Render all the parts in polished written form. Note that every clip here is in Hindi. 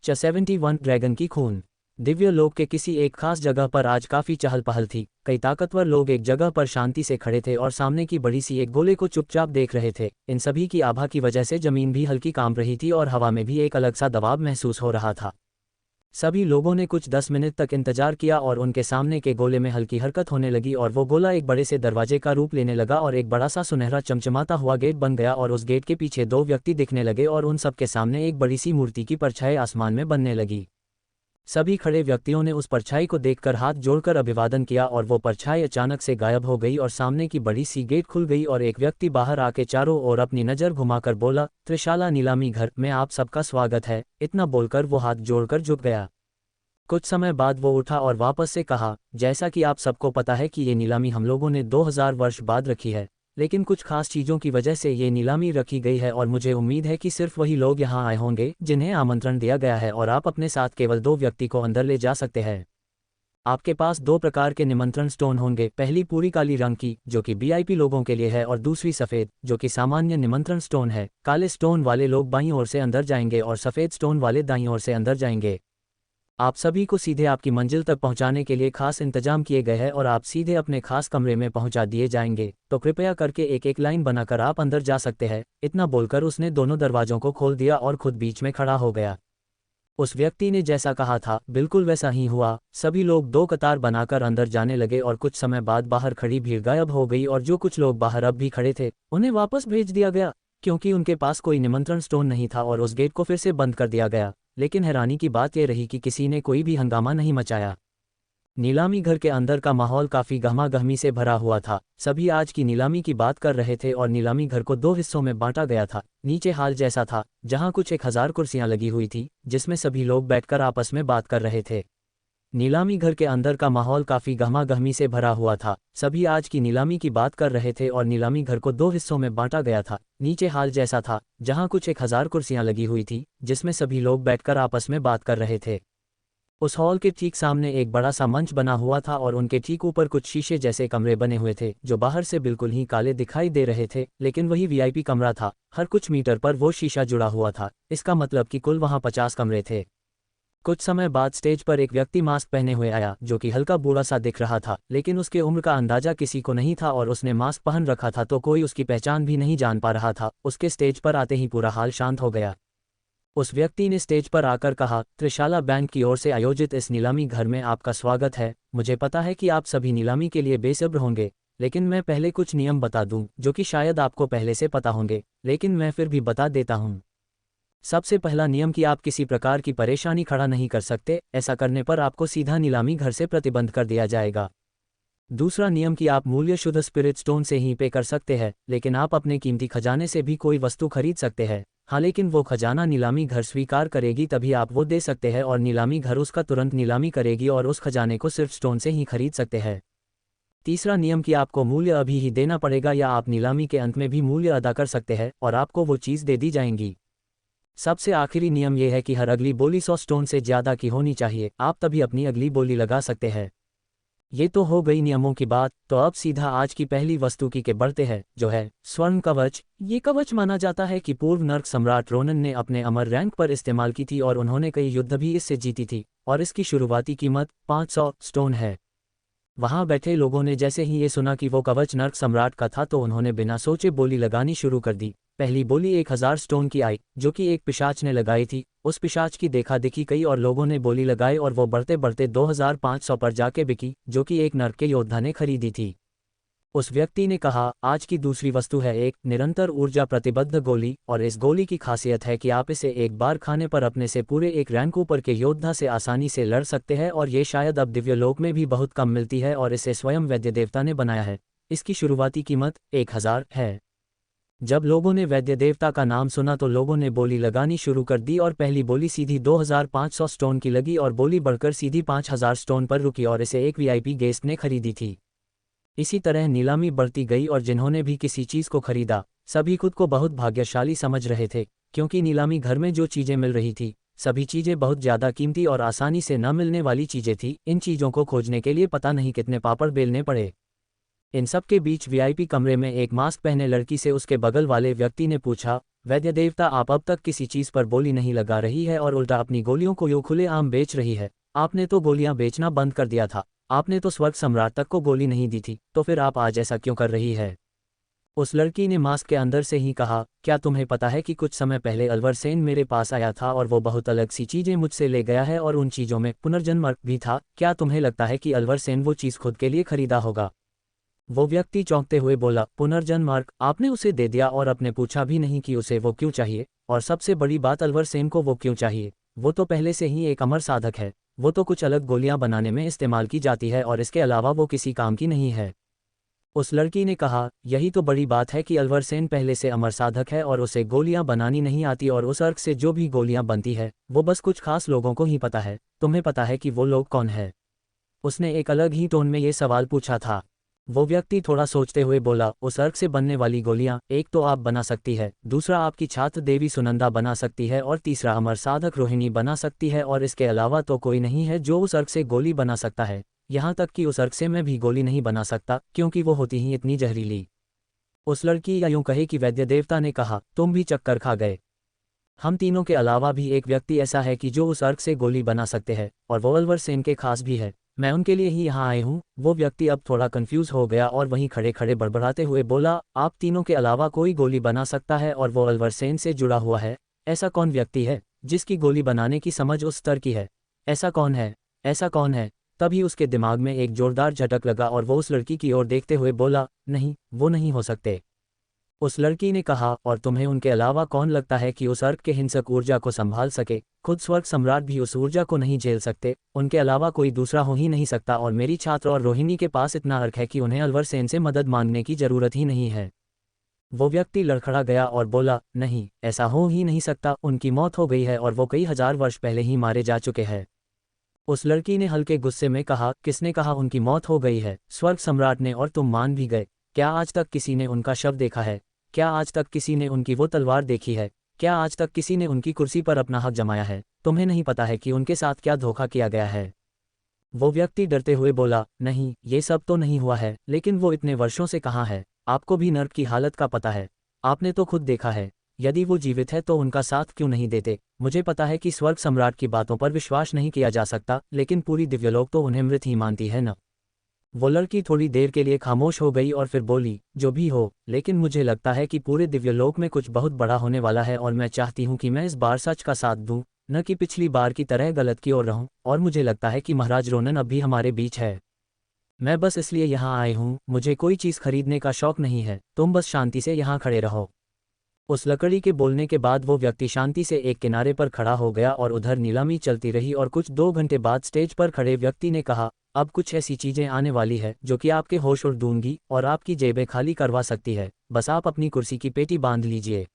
71 ड्रैगन की खून। दिव्य लोक के किसी एक खास जगह पर आज काफी चहल पहल थी। कई ताकतवर लोग एक जगह पर शांति से खड़े थे और सामने की बड़ी सी एक गोले को चुपचाप देख रहे थे। इन सभी की आभा की वजह से जमीन भी हल्की कांप रही थी और हवा में भी एक अलग सा दबाव महसूस हो रहा था। सभी लोगों ने कुछ 10 मिनट तक इंतजार किया और उनके सामने के गोले में हल्की हरकत होने लगी और वो गोला एक बड़े से दरवाजे का रूप लेने लगा और एक बड़ा सा सुनहरा चमचमाता हुआ गेट बन गया और उस गेट के पीछे दो व्यक्ति दिखने लगे और उन सब के सामने एक बड़ी सी मूर्ति की परछाई आसमान में बनने लगी। सभी खड़े व्यक्तियों ने उस परछाई को देखकर हाथ जोड़कर अभिवादन किया और वो परछाई अचानक से गायब हो गई और सामने की बड़ी सी गेट खुल गई और एक व्यक्ति बाहर आके चारों ओर अपनी नज़र घुमाकर बोला, त्रिशाला नीलामी घर में आप सबका स्वागत है। इतना बोलकर वो हाथ जोड़कर झुक गया। कुछ समय बाद वो उठा और वापस से कहा, जैसा कि आप सबको पता है कि ये नीलामी हम लोगों ने 2000 वर्ष बाद रखी है, लेकिन कुछ खास चीज़ों की वजह से ये नीलामी रखी गई है और मुझे उम्मीद है कि सिर्फ वही लोग यहाँ आए होंगे जिन्हें आमंत्रण दिया गया है और आप अपने साथ केवल 2 व्यक्ति को अंदर ले जा सकते हैं। आपके पास 2 प्रकार के निमंत्रण स्टोन होंगे, पहली पूरी काली रंग की जो कि वीआईपी लोगों के लिए है और दूसरी सफ़ेद जो कि सामान्य निमंत्रण स्टोन है। काले स्टोन वाले लोग बाईं ओर से अंदर जाएंगे और सफ़ेद स्टोन वाले दाईं ओर से अंदर जाएंगे। आप सभी को सीधे आपकी मंजिल तक पहुंचाने के लिए खास इंतजाम किए गए हैं और आप सीधे अपने खास कमरे में पहुंचा दिए जाएंगे, तो कृपया करके एक एक लाइन बनाकर आप अंदर जा सकते हैं। इतना बोलकर उसने दोनों दरवाजों को खोल दिया और खुद बीच में खड़ा हो गया। उस व्यक्ति ने जैसा कहा था बिल्कुल वैसा ही हुआ। सभी लोग 2 कतार बनाकर अंदर जाने लगे और कुछ समय बाद बाहर खड़ी भीड़ गायब हो गई और जो कुछ लोग बाहर अब भी खड़े थे उन्हें वापस भेज दिया गया क्योंकि उनके पास कोई निमंत्रण स्टोन नहीं था और उस गेट को फिर से बंद कर दिया गया। लेकिन हैरानी की बात यह रही कि किसी ने कोई भी हंगामा नहीं मचाया। नीलामी घर के अंदर का माहौल काफी गहमा-गहमी से भरा हुआ था। सभी आज की नीलामी की बात कर रहे थे और नीलामी घर को 2 हिस्सों में बांटा गया था। नीचे हाल जैसा था जहां कुछ 1000 कुर्सियां लगी हुई थी जिसमें सभी लोग बैठकर आपस में बात कर रहे थे। नीलामी घर के अंदर का माहौल काफी गहमा-गहमी से भरा हुआ था। सभी आज की नीलामी की बात कर रहे थे और नीलामी घर को 2 हिस्सों में बांटा गया था। नीचे हाल जैसा था जहां कुछ 1000 कुर्सियां लगी हुई थी जिसमें सभी लोग बैठकर आपस में बात कर रहे थे। उस हॉल के ठीक सामने एक बड़ा सा मंच बना हुआ था और उनके ठीक ऊपर कुछ शीशे जैसे कमरे बने हुए थे जो बाहर से बिल्कुल ही काले दिखाई दे रहे थे, लेकिन वही वीआईपी कमरा था। हर कुछ मीटर पर वो शीशा जुड़ा हुआ था। इसका मतलब कि कुल वहां 50 कमरे थे। कुछ समय बाद स्टेज पर एक व्यक्ति मास्क पहने हुए आया जो कि हल्का बूढ़ा सा दिख रहा था, लेकिन उसके उम्र का अंदाजा किसी को नहीं था और उसने मास्क पहन रखा था तो कोई उसकी पहचान भी नहीं जान पा रहा था। उसके स्टेज पर आते ही पूरा हाल शांत हो गया। उस व्यक्ति ने स्टेज पर आकर कहा, त्रिशाला बैंक की ओर से आयोजित इस नीलामी घर में आपका स्वागत है। मुझे पता है कि आप सभी नीलामी के लिए बेसब्र होंगे, लेकिन मैं पहले कुछ नियम बता दूं जो कि शायद आपको पहले से पता होंगे, लेकिन मैं फिर भी बता देता हूं। सबसे पहला नियम कि आप किसी प्रकार की परेशानी खड़ा नहीं कर सकते, ऐसा करने पर आपको सीधा नीलामी घर से प्रतिबंध कर दिया जाएगा। दूसरा नियम कि आप मूल्य शुद्ध स्पिरिट स्टोन से ही पे कर सकते हैं, लेकिन आप अपने कीमती खजाने से भी कोई वस्तु खरीद सकते हैं। हाँ, लेकिन वो खजाना नीलामी घर स्वीकार करेगी तभी आप वो दे सकते हैं और नीलामी घर उसका तुरंत नीलामी करेगी और उस खजाने को सिर्फ स्टोन से ही खरीद सकते हैं। तीसरा नियम कि आपको मूल्य अभी ही देना पड़ेगा या आप नीलामी के अंत में भी मूल्य अदा कर सकते हैं और आपको वो चीज़ दे दी जाएंगी। सबसे आखिरी नियम यह है कि हर अगली बोली 100 स्टोन से ज़्यादा की होनी चाहिए, आप तभी अपनी अगली बोली लगा सकते हैं। ये तो हो गई नियमों की बात, तो अब सीधा आज की पहली वस्तु की बढ़ते हैं जो है स्वर्ण कवच। ये कवच माना जाता है कि पूर्व नर्क सम्राट रोनन ने अपने अमर रैंक पर इस्तेमाल की थी और उन्होंने कई युद्ध भी इससे जीती थी और इसकी शुरुआती कीमत 500 स्टोन है। वहां बैठे लोगों ने जैसे ही ये सुना कि वो कवच नर्क सम्राट का था तो उन्होंने बिना सोचे बोली लगानी शुरू कर दी। पहली बोली 1000 स्टोन की आई जो कि एक पिशाच ने लगाई थी। उस पिशाच की देखा देखी कई और लोगों ने बोली लगाई और वो बढ़ते बढ़ते 2500 पर जाके बिकी जो कि एक नर्क के योद्धा ने खरीदी थी। उस व्यक्ति ने कहा, आज की दूसरी वस्तु है एक निरंतर ऊर्जा प्रतिबद्ध गोली और इस गोली की खासियत है कि आप इसे एक बार खाने पर अपने से पूरे एक रैंक ऊपर के योद्धा से आसानी से लड़ सकते हैं और ये शायद अब दिव्य लोक में भी बहुत कम मिलती है और इसे स्वयं वैद्य देवता ने बनाया है। इसकी शुरुआती कीमत 1000 है। जब लोगों ने वैद्य देवता का नाम सुना तो लोगों ने बोली लगानी शुरू कर दी और पहली बोली सीधी 2500 स्टोन की लगी और बोली बढ़कर सीधी 5000 स्टोन पर रुकी और इसे एक वीआईपी गेस्ट ने खरीदी थी। इसी तरह नीलामी बढ़ती गई और जिन्होंने भी किसी चीज़ को खरीदा सभी खुद को बहुत भाग्यशाली समझ रहे थे, क्योंकि नीलामी घर में जो चीज़ें मिल रही थी सभी चीज़ें बहुत ज़्यादा कीमती और आसानी से न मिलने वाली चीज़ें थी। इन चीज़ों को खोजने के लिए पता नहीं कितने पापड़ बेलने पड़े। इन सब के बीच वीआईपी कमरे में एक मास्क पहने लड़की से उसके बगल वाले व्यक्ति ने पूछा, वैद्य देवता, आप अब तक किसी चीज पर बोली नहीं लगा रही है और उल्टा अपनी गोलियों को यूं खुलेआम बेच रही है। आपने तो गोलियां बेचना बंद कर दिया था। आपने तो स्वर्ग सम्राट तक को गोली नहीं दी थी, तो फिर आप आज ऐसा क्यों कर रही है? उस लड़की ने मास्क के अंदर से ही कहा, क्या तुम्हें पता है कि कुछ समय पहले अलवर सेन मेरे पास आया था और वो बहुत अलग सी चीजें मुझसे ले गया है और उन चीजों में पुनर्जन्म भी था। क्या तुम्हें लगता है कि अलवर सेन वो चीज खुद के लिए खरीदा होगा? वो व्यक्ति चौंकते हुए बोला, पुनर्जन्म मार्ग? आपने उसे दे दिया और अपने पूछा भी नहीं कि उसे वो क्यों चाहिए? और सबसे बड़ी बात, अलवर सेन को वो क्यों चाहिए? वो तो पहले से ही एक अमर साधक है। वो तो कुछ अलग गोलियां बनाने में इस्तेमाल की जाती है और इसके अलावा वो किसी काम की नहीं है। उस लड़की ने कहा, यही तो बड़ी बात है कि अलवर सेन पहले से अमर साधक है और उसे गोलियां बनानी नहीं आती, और उस अर्क से जो भी गोलियां बनती है वो बस कुछ खास लोगों को ही पता है। तुम्हें पता है कि वो लोग कौन है? उसने एक अलग ही टोन में ये सवाल पूछा था। वो व्यक्ति थोड़ा सोचते हुए बोला, उस अर्क से बनने वाली गोलियां एक तो आप बना सकती है, दूसरा आपकी छात्र देवी सुनंदा बना सकती है और तीसरा अमर साधक रोहिणी बना सकती है, और इसके अलावा तो कोई नहीं है जो उस अर्क से गोली बना सकता है। यहाँ तक कि उस अर्क से मैं भी गोली नहीं बना सकता, क्योंकि वो होती ही इतनी जहरीली। उस लड़की, या यूं कहे कि वैद्य देवता ने कहा, तुम भी चक्कर खा गए। हम तीनों के अलावा भी एक व्यक्ति ऐसा है कि जो उस अर्क से गोली बना सकते हैं, और वो अलवर सेन के खास भी है। मैं उनके लिए ही यहाँ आए हूँ। वो व्यक्ति अब थोड़ा कंफ्यूज हो गया और वहीं खड़े खड़े बड़बड़ाते हुए बोला, आप तीनों के अलावा कोई गोली बना सकता है और वो अलवर सेन से जुड़ा हुआ है? ऐसा कौन व्यक्ति है जिसकी गोली बनाने की समझ उस स्तर की है? ऐसा कौन है? ऐसा कौन है? तभी उसके दिमाग में एक जोरदार झटक लगा और वो उस लड़की की ओर देखते हुए बोला, नहीं, वो नहीं हो सकते। उस लड़की ने कहा, और तुम्हें उनके अलावा कौन लगता है कि उस अर्क के हिंसक ऊर्जा को संभाल सके? खुद स्वर्ग सम्राट भी उस ऊर्जा को नहीं झेल सकते। उनके अलावा कोई दूसरा हो ही नहीं सकता, और मेरी छात्र और रोहिणी के पास इतना अर्क है कि उन्हें अलवर सेन से मदद मांगने की जरूरत ही नहीं है। वो व्यक्ति लड़खड़ा गया और बोला, नहीं, ऐसा हो ही नहीं सकता। उनकी मौत हो गई है और वो कई हजार वर्ष पहले ही मारे जा चुके हैं। उस लड़की ने हल्के गुस्से में कहा, किसने कहा उनकी मौत हो गई है? स्वर्ग सम्राट ने, और तुम मान भी गए। क्या आज तक किसी ने उनका शव देखा है? क्या आज तक किसी ने उनकी वो तलवार देखी है? क्या आज तक किसी ने उनकी कुर्सी पर अपना हक जमाया है? तुम्हें नहीं पता है कि उनके साथ क्या धोखा किया गया है? वो व्यक्ति डरते हुए बोला, नहीं, ये सब तो नहीं हुआ है, लेकिन वो इतने वर्षों से कहाँ है? आपको भी नर्क की हालत का पता है। आपने तो खुद देखा है। यदि वो जीवित है तो उनका साथ क्यों नहीं देते? मुझे पता है कि स्वर्ग सम्राट की बातों पर विश्वास नहीं किया जा सकता, लेकिन पूरी दिव्यलोक तो उन्हें मृत ही मानती है न। वो लड़की थोड़ी देर के लिए खामोश हो गई और फिर बोली, जो भी हो, लेकिन मुझे लगता है कि पूरे दिव्यलोक में कुछ बहुत बड़ा होने वाला है, और मैं चाहती हूँ कि मैं इस बार सच का साथ दूँ, न कि पिछली बार की तरह गलत की ओर रहूँ। और मुझे लगता है कि महाराज रोनन अब भी हमारे बीच है। मैं बस इसलिए यहाँ आई हूँ, मुझे कोई चीज़ खरीदने का शौक नहीं है। तुम बस शांति से यहाँ खड़े रहो। उस लकड़ी के बोलने के बाद वो व्यक्ति शांति से एक किनारे पर खड़ा हो गया और उधर नीलामी चलती रही, और कुछ 2 घंटे बाद स्टेज पर खड़े व्यक्ति ने कहा, अब कुछ ऐसी चीजें आने वाली है जो कि आपके होश उड़ दूंगी और आपकी जेबें खाली करवा सकती है। बस आप अपनी कुर्सी की पेटी बांध लीजिए।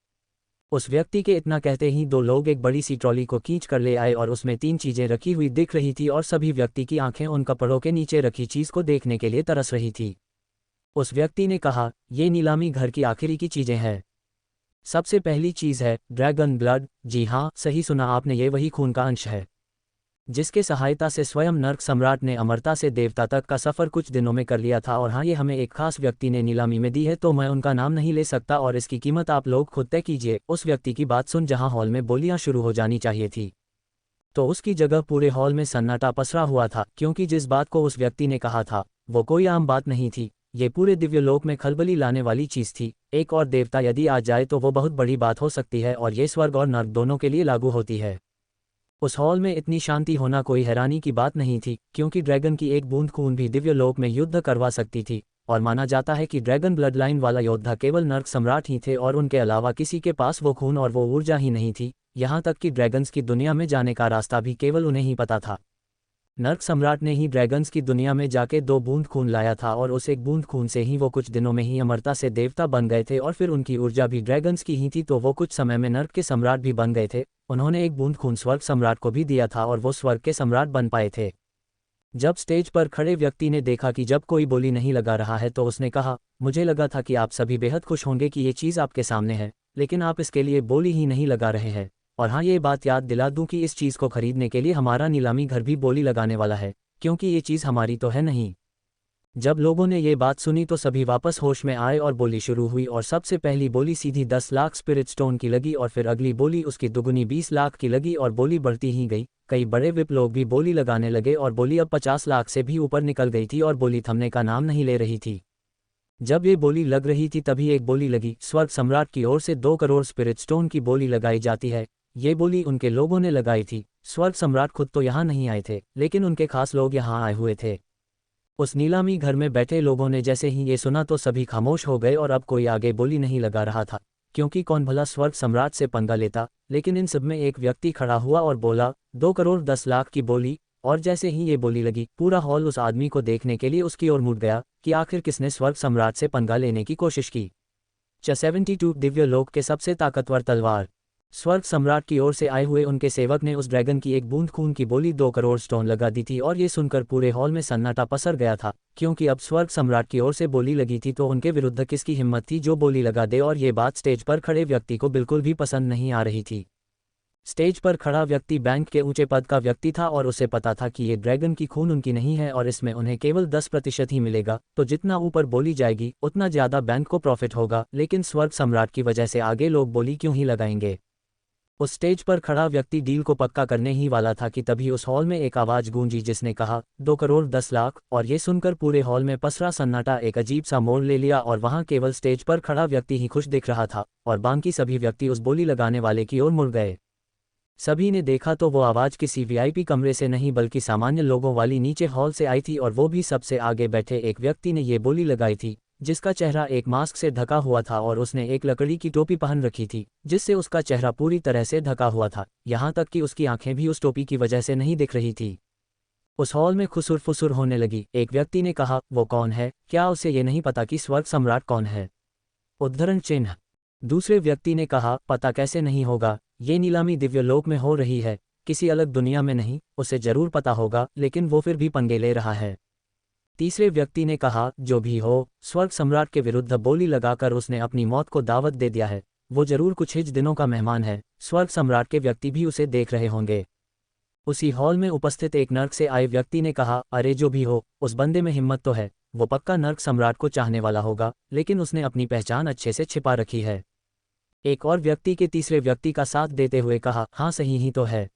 उस व्यक्ति के इतना कहते ही 2 लोग एक बड़ी सी ट्रॉली को खींच कर ले आए और उसमें 3 चीजें रखी हुई दिख रही थी, और सभी व्यक्ति की आंखें उन कपड़ों के नीचे रखी चीज को देखने के लिए तरस रही थी। उस व्यक्ति ने कहा, ये नीलामी घर की आखिरी की चीजें हैं। सबसे पहली चीज है ड्रैगन ब्लड। जी हाँ, सही सुना आपने, ये वही खून का अंश है जिसके सहायता से स्वयं नर्क सम्राट ने अमरता से देवता तक का सफर कुछ दिनों में कर लिया था। और हाँ, ये हमें एक खास व्यक्ति ने नीलामी में दी है, तो मैं उनका नाम नहीं ले सकता और इसकी कीमत आप लोग खुद तय कीजिए। उस व्यक्ति की बात सुन जहां हॉल में बोलियां शुरू हो जानी चाहिए थी, तो उसकी जगह पूरे हॉल में सन्नाटा पसरा हुआ था, क्योंकि जिस बात को उस व्यक्ति ने कहा था वो कोई आम बात नहीं थी। ये पूरे दिव्यलोक में खलबली लाने वाली चीज थी। एक और देवता यदि आ जाए तो वो बहुत बड़ी बात हो सकती है, और ये स्वर्ग और नर्क दोनों के लिए लागू होती है। उस हॉल में इतनी शांति होना कोई हैरानी की बात नहीं थी, क्योंकि ड्रैगन की एक बूंद खून भी दिव्यलोक में युद्ध करवा सकती थी, और माना जाता है कि ड्रैगन ब्लड लाइन वाला योद्धा केवल नर्क सम्राट ही थे, और उनके अलावा किसी के पास वो खून और वो ऊर्जा ही नहीं थी। यहाँ तक कि ड्रैगन्स की दुनिया में जाने का रास्ता भी केवल उन्हें ही पता था। नर्क सम्राट ने ही ड्रैगन्स की दुनिया में जाके 2 बूंद खून लाया था, और उस एक बूंद खून से ही वो कुछ दिनों में ही अमरता से देवता बन गए थे, और फिर उनकी ऊर्जा भी ड्रैगन्स की ही थी, तो वो कुछ समय में नर्क के सम्राट भी बन गए थे। उन्होंने एक बूंद खून स्वर्ग सम्राट को भी दिया था, और वो स्वर्ग के सम्राट बन पाए थे। जब स्टेज पर खड़े व्यक्ति ने देखा कि जब कोई बोली नहीं लगा रहा है, तो उसने कहा, मुझे लगा था कि आप सभी बेहद खुश होंगे कि ये चीज़ आपके सामने है, लेकिन आप इसके लिए बोली ही नहीं लगा रहे हैं। और हाँ, ये बात याद दिला दूं कि इस चीज़ को खरीदने के लिए हमारा नीलामी घर भी बोली लगाने वाला है, क्योंकि ये चीज़ हमारी तो है नहीं। जब लोगों ने ये बात सुनी तो सभी वापस होश में आए और बोली शुरू हुई, और सबसे पहली बोली सीधी 10 लाख स्पिरिट स्टोन की लगी और फिर अगली बोली उसकी दुगुनी 20 लाख की लगी और बोली बढ़ती ही गई। कई बड़े विप लोग भी बोली लगाने लगे और बोली अब 50 लाख से भी ऊपर निकल गई थी और बोली थमने का नाम नहीं ले रही थी। जब ये बोली लग रही थी तभी एक बोली लगी। स्वर्ग सम्राट की ओर से 2 करोड़ स्पिरिट स्टोन की बोली लगाई जाती है। ये बोली उनके लोगों ने लगाई थी। स्वर्ग सम्राट खुद तो यहाँ नहीं आए थे, लेकिन उनके खास लोग यहाँ आए हुए थे। उस नीलामी घर में बैठे लोगों ने जैसे ही ये सुना तो सभी खामोश हो गए और अब कोई आगे बोली नहीं लगा रहा था, क्योंकि कौन भला स्वर्ग सम्राट से पंगा लेता। लेकिन इन सब में एक व्यक्ति खड़ा हुआ और बोला 2 करोड़ 10 लाख की बोली। और जैसे ही ये बोली लगी पूरा हॉल उस आदमी को देखने के लिए उसकी ओर मुड़ गया कि आखिर किसने स्वर्ग सम्राट से पंगा लेने की कोशिश की। 72 दिव्य लोक के सबसे ताकतवर तलवार। स्वर्ग सम्राट की ओर से आए हुए उनके सेवक ने उस ड्रैगन की एक बूंद खून की बोली 2 करोड़ स्टोन लगा दी थी, और ये सुनकर पूरे हॉल में सन्नाटा पसर गया था, क्योंकि अब स्वर्ग सम्राट की ओर से बोली लगी थी तो उनके विरुद्ध किसकी हिम्मत थी जो बोली लगा दे। और ये बात स्टेज पर खड़े व्यक्ति को बिल्कुल भी पसंद नहीं आ रही थी। स्टेज पर खड़ा व्यक्ति बैंक के ऊंचे पद का व्यक्ति था और उसे पता था कि ये ड्रैगन की खून उनकी नहीं है और इसमें उन्हें केवल 10% ही मिलेगा, तो जितना ऊपर बोली जाएगी उतना ज़्यादा बैंक को प्रॉफिट होगा। लेकिन स्वर्ग सम्राट की वजह से आगे लोग बोली क्यों ही लगाएंगे। उस स्टेज पर खड़ा व्यक्ति डील को पक्का करने ही वाला था कि तभी उस हॉल में एक आवाज़ गूंजी जिसने कहा 2 करोड़ 10 लाख। और ये सुनकर पूरे हॉल में पसरा सन्नाटा एक अजीब सा मोड़ ले लिया और वहां केवल स्टेज पर खड़ा व्यक्ति ही खुश दिख रहा था और बाकी सभी व्यक्ति उस बोली लगाने वाले की ओर मुड़ गए। सभी ने देखा तो वो आवाज़ किसी वीआईपी कमरे से नहीं बल्कि सामान्य लोगों वाली नीचे हॉल से आई थी, और वो भी सबसे आगे बैठे एक व्यक्ति ने ये बोली लगाई थी जिसका चेहरा एक मास्क से ढका हुआ था और उसने एक लकड़ी की टोपी पहन रखी थी जिससे उसका चेहरा पूरी तरह से ढका हुआ था, यहाँ तक कि उसकी आंखें भी उस टोपी की वजह से नहीं दिख रही थी। उस हॉल में खुसुर फुसुर होने लगी। एक व्यक्ति ने कहा वो कौन है, क्या उसे ये नहीं पता कि स्वर्ग सम्राट कौन है? उद्धरण चिन्ह। दूसरे व्यक्ति ने कहा पता कैसे नहीं होगा, ये नीलामी दिव्यलोक में हो रही है, किसी अलग दुनिया में नहीं, उसे जरूर पता होगा लेकिन वो फिर भी पंगे ले रहा है। तीसरे व्यक्ति ने कहा जो भी हो, स्वर्ग सम्राट के विरुद्ध बोली लगाकर उसने अपनी मौत को दावत दे दिया है, वो जरूर कुछ ही दिनों का मेहमान है। स्वर्ग सम्राट के व्यक्ति भी उसे देख रहे होंगे। उसी हॉल में उपस्थित एक नर्क से आए व्यक्ति ने कहा अरे जो भी हो, उस बंदे में हिम्मत तो है, वो पक्का नर्क सम्राट को चाहने वाला होगा, लेकिन उसने अपनी पहचान अच्छे से छिपा रखी है। एक और व्यक्ति के तीसरे व्यक्ति का साथ देते हुए कहा हाँ सही ही तो है,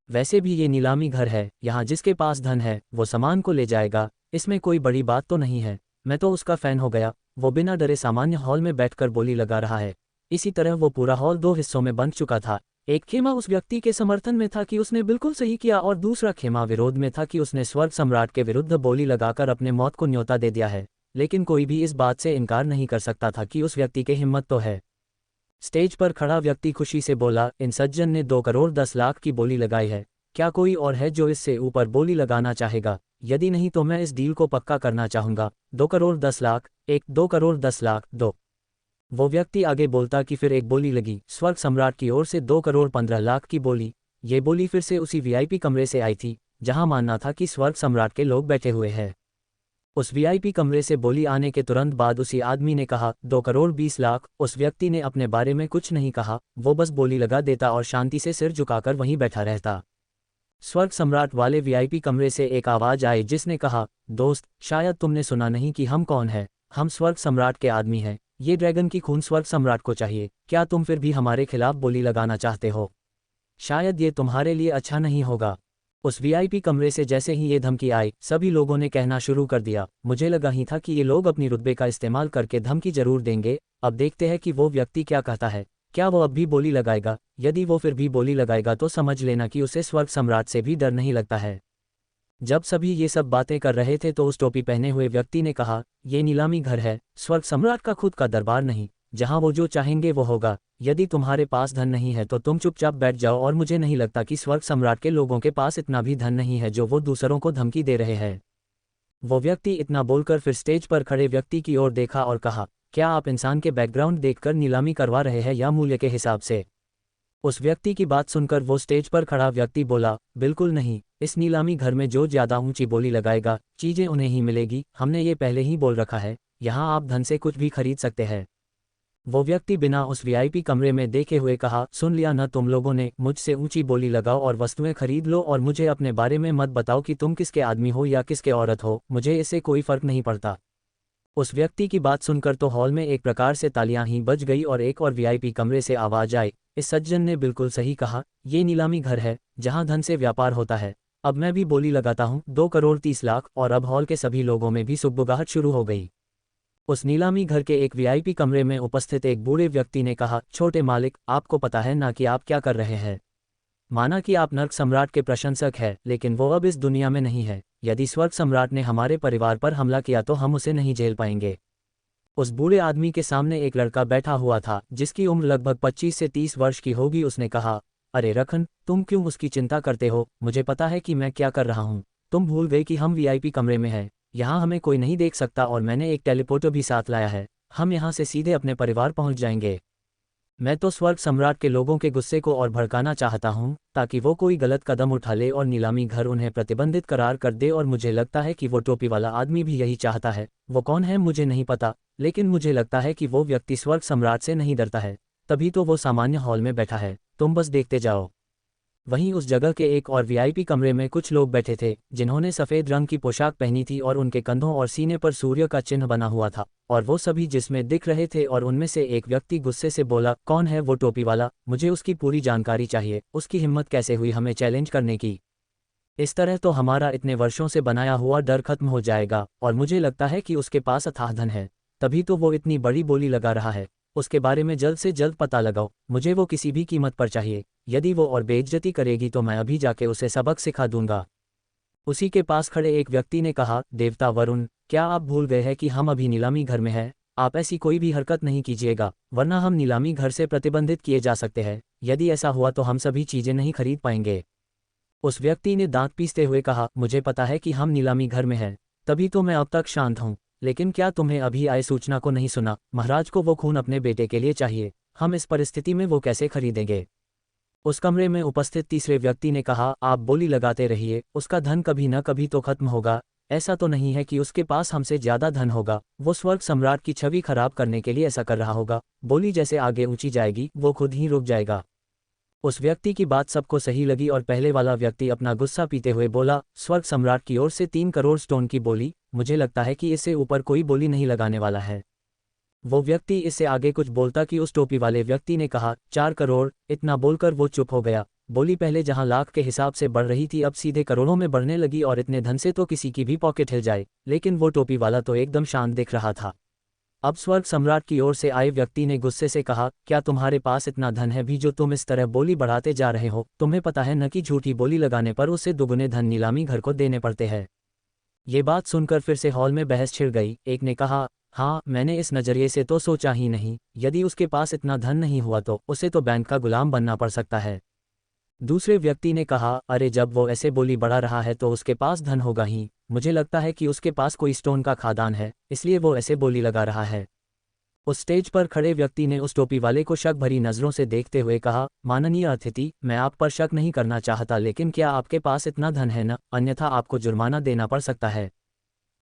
वैसे भी ये नीलामी घर है, यहाँ जिसके पास धन है वो सामान को ले जाएगा, इसमें कोई बड़ी बात तो नहीं है। मैं तो उसका फैन हो गया, वो बिना डरे सामान्य हॉल में बैठकर बोली लगा रहा है। इसी तरह वो पूरा हॉल 2 हिस्सों में बंट चुका था। एक खेमा उस व्यक्ति के समर्थन में था कि उसने बिल्कुल सही किया, और दूसरा खेमा विरोध में था कि उसने स्वर्ग सम्राट के विरुद्ध बोली लगाकर अपने मौत को न्योता दे दिया है। लेकिन कोई भी इस बात से इनकार नहीं कर सकता था कि उस व्यक्ति के हिम्मत तो है। स्टेज पर खड़ा व्यक्ति खुशी से बोला इन सज्जन ने 2 करोड़ 10 लाख की बोली लगाई है, क्या कोई और है जो इससे ऊपर बोली लगाना चाहेगा? यदि नहीं तो मैं इस डील को पक्का करना चाहूंगा। 2 करोड़ 10 लाख, 1, 2 करोड़ 10 लाख, 2। वो व्यक्ति आगे बोलता कि फिर एक बोली लगी स्वर्ग सम्राट की ओर से 2 करोड़ 15 लाख की बोली। ये बोली फिर से उसी वीआईपी कमरे से आई थी जहां मानना था कि स्वर्ग सम्राट के लोग बैठे हुए हैं। उस वीआईपी कमरे से बोली आने के तुरंत बाद उसी आदमी ने कहा 2 करोड़ 20 लाख। उस व्यक्ति ने अपने बारे में कुछ नहीं कहा, वो बस बोली लगा देता और शांति से सिर झुकाकर वहीं बैठा रहता। स्वर्ग सम्राट वाले वीआईपी कमरे से एक आवाज आई जिसने कहा दोस्त, शायद तुमने सुना नहीं कि हम कौन हैं। हम स्वर्ग सम्राट के आदमी हैं। ये ड्रैगन की खून स्वर्ग सम्राट को चाहिए। क्या तुम फिर भी हमारे खिलाफ बोली लगाना चाहते हो? शायद ये तुम्हारे लिए अच्छा नहीं होगा। उस वीआईपी कमरे से जैसे ही ये धमकी आई सभी लोगों ने कहना शुरू कर दिया, मुझे लगा ही था कि ये लोग अपनी रुतबे का इस्तेमाल करके धमकी जरूर देंगे। अब देखते हैं कि वो व्यक्ति क्या कहता है। क्या वो अब भी बोली लगाएगा? यदि वो फिर भी बोली लगाएगा तो समझ लेना कि उसे स्वर्ग सम्राट से भी डर नहीं लगता है। जब सभी ये सब बातें कर रहे थे तो उस टोपी पहने हुए व्यक्ति ने कहा ये नीलामी घर है, स्वर्ग सम्राट का खुद का दरबार नहीं, जहां वो जो चाहेंगे वो होगा। यदि तुम्हारे पास धन नहीं है तो तुम चुपचाप बैठ जाओ, और मुझे नहीं लगता कि स्वर्ग सम्राट के लोगों के पास इतना भी धन नहीं है जो वो दूसरों को धमकी दे रहे हैं। वो व्यक्ति इतना बोलकर फिर स्टेज पर खड़े व्यक्ति की ओर देखा और कहा क्या आप इंसान के बैकग्राउंड देखकर नीलामी करवा रहे हैं या मूल्य के हिसाब से? उस व्यक्ति की बात सुनकर वो स्टेज पर खड़ा व्यक्ति बोला बिल्कुल नहीं, इस नीलामी घर में जो ज्यादा ऊंची बोली लगाएगा चीजें उन्हें ही मिलेगी। हमने ये पहले ही बोल रखा है, यहाँ आप धन से कुछ भी खरीद सकते हैं। वो व्यक्ति बिना उस वीआईपी कमरे में देखे हुए कहा, सुन लिया न तुम लोगों ने, मुझसे ऊंची बोली लगाओ और वस्तुएं खरीद लो और मुझे अपने बारे में मत बताओ कि तुम किसके आदमी हो या किसके औरत हो, मुझे इससे कोई फर्क नहीं पड़ता। उस व्यक्ति की बात सुनकर तो हॉल में एक प्रकार से तालियां ही बज गई और एक और वीआईपी कमरे से आवाज आई, इस सज्जन ने बिल्कुल सही कहा, ये नीलामी घर है जहां धन से व्यापार होता है। अब मैं भी बोली लगाता हूं 2 करोड़ 30 लाख, और अब हॉल के सभी लोगों में भी सुगबुगाहट शुरू हो गई। उस नीलामी घर के एक वीआईपी कमरे में उपस्थित एक बूढ़े व्यक्ति ने कहा, छोटे मालिक, आपको पता है ना कि आप क्या कर रहे हैं। माना कि आप नर्क सम्राट के प्रशंसक हैं, लेकिन वो अब इस दुनिया में नहीं है। यदि स्वर्ग सम्राट ने हमारे परिवार पर हमला किया तो हम उसे नहीं झेल पाएंगे। उस बूढ़े आदमी के सामने एक लड़का बैठा हुआ था जिसकी उम्र लगभग 25 से 30 वर्ष की होगी। उसने कहा, अरे रखन, तुम क्यों उसकी चिंता करते हो, मुझे पता है कि मैं क्या कर रहा हूँ। तुम भूल गए कि हम वीआईपी कमरे में हैं, यहाँ हमें कोई नहीं देख सकता और मैंने एक टेलीपोर्टर भी साथ लाया है, हम यहाँ से सीधे अपने परिवार पहुँच जाएंगे। मैं तो स्वर्ग सम्राट के लोगों के गुस्से को और भड़काना चाहता हूँ ताकि वो कोई गलत कदम उठा ले और नीलामी घर उन्हें प्रतिबंधित करार कर दे, और मुझे लगता है कि वो टोपी वाला आदमी भी यही चाहता है। वो कौन है मुझे नहीं पता, लेकिन मुझे लगता है कि वो व्यक्ति स्वर्ग सम्राट से नहीं डरता है, तभी तो वो सामान्य हॉल में बैठा है। तुम बस देखते जाओ। वहीं उस जगह के एक और वीआईपी कमरे में कुछ लोग बैठे थे जिन्होंने सफ़ेद रंग की पोशाक पहनी थी और उनके कंधों और सीने पर सूर्य का चिन्ह बना हुआ था, और वो सभी जिसमें दिख रहे थे। और उनमें से एक व्यक्ति गुस्से से बोला, कौन है वो टोपी वाला, मुझे उसकी पूरी जानकारी चाहिए, उसकी हिम्मत कैसे हुई हमें चैलेंज करने की। इस तरह तो हमारा इतने वर्षों से बनाया हुआ डर खत्म हो जाएगा, और मुझे लगता है कि उसके पास अथाह धन है, तभी तो वो इतनी बड़ी बोली लगा रहा है। उसके बारे में जल्द से जल्द पता लगाओ, मुझे वो किसी भी कीमत पर चाहिए। यदि वो और बेइज्जती करेगी तो मैं अभी जाके उसे सबक सिखा दूंगा। उसी के पास खड़े एक व्यक्ति ने कहा, देवता वरुण, क्या आप भूल गए हैं कि हम अभी नीलामी घर में हैं। आप ऐसी कोई भी हरकत नहीं कीजिएगा, वरना हम नीलामी घर से प्रतिबंधित किए जा सकते हैं। यदि ऐसा हुआ तो हम सभी चीज़ें नहीं खरीद पाएंगे। उस व्यक्ति ने दांत पीसते हुए कहा, मुझे पता है कि हम नीलामी घर में हैं, तभी तो मैं अब तक शांत हूँ। लेकिन क्या तुम्हें अभी आए सूचना को नहीं सुना? महाराज को वो खून अपने बेटे के लिए चाहिए, हम इस परिस्थिति में वो कैसे खरीदेंगे? उस कमरे में उपस्थित तीसरे व्यक्ति ने कहा, आप बोली लगाते रहिए, उसका धन कभी न कभी तो खत्म होगा। ऐसा तो नहीं है कि उसके पास हमसे ज्यादा धन होगा, वो स्वर्ग सम्राट की छवि खराब करने के लिए ऐसा कर रहा होगा। बोली जैसे आगे ऊंची जाएगी वो खुद ही रुक जाएगा। उस व्यक्ति की बात सबको सही लगी और पहले वाला व्यक्ति अपना गुस्सा पीते हुए बोला, स्वर्ग सम्राट की ओर से 3 करोड़ स्टोन की बोली, मुझे लगता है कि इससे ऊपर कोई बोली नहीं लगाने वाला है। वो व्यक्ति इससे आगे कुछ बोलता कि उस टोपी वाले व्यक्ति ने कहा, 4 करोड़। इतना बोलकर वो चुप हो गया। बोली पहले जहां लाख के हिसाब से बढ़ रही थी अब सीधे करोड़ों में बढ़ने लगी, और इतने धन से तो किसी की भी पॉकेट हिल जाए। लेकिन वो टोपी वाला तो एकदम शांत दिख रहा था। अब स्वर्ग सम्राट की ओर से आए व्यक्ति ने गुस्से से कहा, क्या तुम्हारे पास इतना धन है भी जो तुम इस तरह बोली बढ़ाते जा रहे हो? तुम्हें पता है न कि झूठी बोली लगाने पर उससे दुगुने धन नीलामी घर को देने पड़ते हैं। ये बात सुनकर फिर से हॉल में बहस छिड़ गई। एक ने कहा, हाँ, मैंने इस नज़रिए से तो सोचा ही नहीं, यदि उसके पास इतना धन नहीं हुआ तो उसे तो बैंक का गुलाम बनना पड़ सकता है। दूसरे व्यक्ति ने कहा, अरे जब वो ऐसे बोली बढ़ा रहा है तो उसके पास धन होगा ही, मुझे लगता है कि उसके पास कोई स्टोन का खादान है, इसलिए वो ऐसे बोली लगा रहा है। उस स्टेज पर खड़े व्यक्ति ने उस टोपी वाले को शक भरी नज़रों से देखते हुए कहा, माननीय अतिथि, मैं आप पर शक नहीं करना चाहता, लेकिन क्या आपके पास इतना धन है न, अन्यथा आपको जुर्माना देना पड़ सकता है।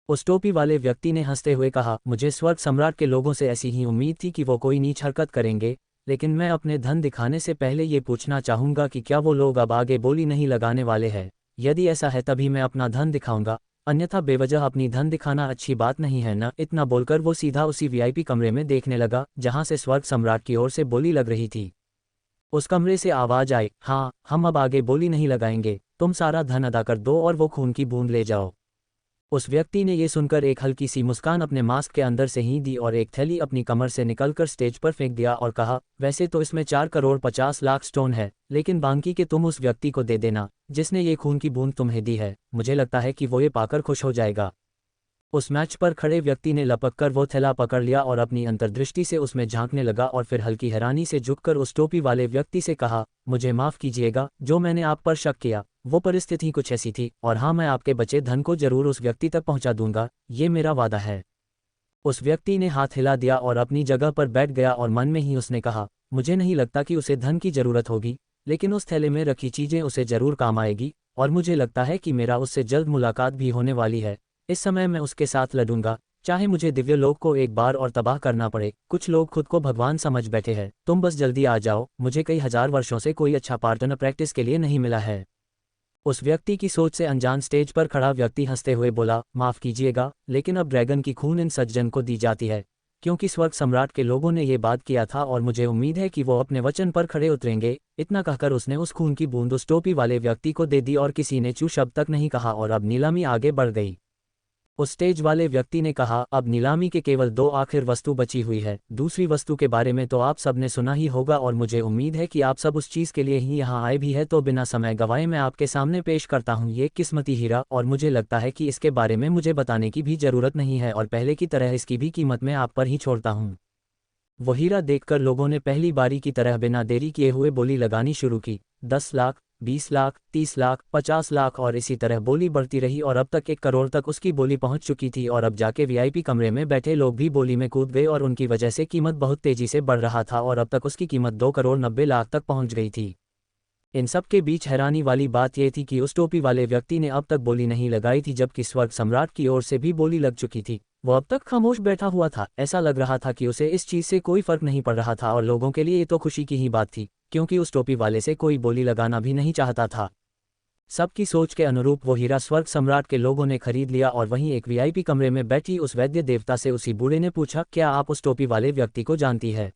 उस टोपी वाले व्यक्ति ने हंसते हुए कहा, मुझे स्वर्ग सम्राट के लोगों से ऐसी ही उम्मीद थी कि वो कोई नीच हरकत करेंगे, लेकिन मैं अपने धन दिखाने से पहले ये पूछना चाहूँगा कि क्या वो लोग अब आगे बोली नहीं लगाने वाले हैं। यदि ऐसा है तभी मैं अपना धन दिखाऊंगा, अन्यथा बेवजह अपनी धन दिखाना अच्छी बात नहीं है ना। इतना बोलकर वो सीधा उसी वीआईपी कमरे में देखने लगा जहाँ से स्वर्ग सम्राट की ओर से बोली लग रही थी। उस कमरे से आवाज आई, हाँ, हम अब आगे बोली नहीं लगाएंगे, तुम सारा धन अदा कर दो और वो खून की बूंद ले जाओ। उस व्यक्ति ने ये सुनकर एक हल्की सी मुस्कान अपने मास्क के अंदर से ही दी और एक थैली अपनी कमर से निकलकर स्टेज पर फेंक दिया और कहा, वैसे तो इसमें 4 करोड़ 50 लाख स्टोन है, लेकिन बाकी के तुम उस व्यक्ति को दे देना जिसने ये खून की बूंद तुम्हें दी है। मुझे लगता है कि वो ये पाकर खुश हो जाएगा। उस मैच पर खड़े व्यक्ति ने लपक कर वो थैला पकड़ लिया और अपनी अंतर्दृष्टि से उसमें झांकने लगा और फिर हल्की हैरानी से झुककर उस टोपी वाले व्यक्ति से कहा, मुझे माफ़ कीजिएगा, जो मैंने आप पर शक किया वो परिस्थिति कुछ ऐसी थी, और हाँ, मैं आपके बचे धन को जरूर उस व्यक्ति तक पहुंचा दूंगा, ये मेरा वादा है। उस व्यक्ति ने हाथ हिला दिया और अपनी जगह पर बैठ गया और मन में ही उसने कहा, मुझे नहीं लगता कि उसे धन की जरूरत होगी, लेकिन उस थैले में रखी चीज़ें उसे जरूर काम आएगी, और मुझे लगता है कि मेरा उससे जल्द मुलाकात भी होने वाली है। इस समय मैं उसके साथ लड़ूंगा, चाहे मुझे दिव्यलोक को एक बार और तबाह करना पड़े। कुछ लोग खुद को भगवान समझ बैठे हैं। तुम बस जल्दी आ जाओ, मुझे कई हजार वर्षों से कोई अच्छा पार्टनर प्रैक्टिस के लिए नहीं मिला है। उस व्यक्ति की सोच से अनजान स्टेज पर खड़ा व्यक्ति हंसते हुए बोला, माफ कीजिएगा, लेकिन अब ड्रैगन की खून इन सज्जन को दी जाती है, क्योंकि स्वर्ग सम्राट के लोगों ने ये बात किया था और मुझे उम्मीद है कि वो अपने वचन पर खड़े उतरेंगे। इतना कहकर उसने उस खून की बूंद उस टोपी वाले व्यक्ति को दे दी और किसी ने चू शब्द तक नहीं कहा और अब नीलामी आगे बढ़ गई। उस स्टेज वाले व्यक्ति ने कहा, अब नीलामी के केवल 2 आखिर वस्तु बची हुई है। दूसरी वस्तु के बारे में तो आप सब ने सुना ही होगा और मुझे उम्मीद है कि आप सब उस चीज़ के लिए ही यहाँ आए भी है। तो बिना समय गंवाए मैं आपके सामने पेश करता हूँ ये किस्मती हीरा, और मुझे लगता है कि इसके बारे में मुझे बताने की भी ज़रूरत नहीं है और पहले की तरह इसकी भी कीमत मैं आप पर ही छोड़ता हूँ। वो हीरा देखकर लोगों ने पहली बारी की तरह बिना देरी किए हुए बोली लगानी शुरू की। 10 लाख, 20 लाख, 30 लाख, 50 लाख और इसी तरह बोली बढ़ती रही और अब तक 1 करोड़ तक उसकी बोली पहुंच चुकी थी। और अब जाके वीआईपी कमरे में बैठे लोग भी बोली में कूद गए और उनकी वजह से कीमत बहुत तेजी से बढ़ रहा था और अब तक उसकी कीमत 2 करोड़ 90 लाख तक पहुंच गई थी। इन सब के बीच हैरानी वाली बात यह थी कि उस टोपी वाले व्यक्ति ने अब तक बोली नहीं लगाई थी, जबकि स्वर्ग सम्राट की ओर से भी बोली लग चुकी थी। वो अब तक खामोश बैठा हुआ था। ऐसा लग रहा था कि उसे इस चीज़ से कोई फर्क नहीं पड़ रहा था और लोगों के लिए ये तो खुशी की ही बात थी, क्योंकि उस टोपी वाले से कोई बोली लगाना भी नहीं चाहता था। सबकी सोच के अनुरूप वो हीरा स्वर्ग सम्राट के लोगों ने खरीद लिया और वहीं एक वीआईपी कमरे में बैठी उस वैद्य देवता से उसी बूढ़े ने पूछा, क्या आप उस टोपी वाले व्यक्ति को जानती है?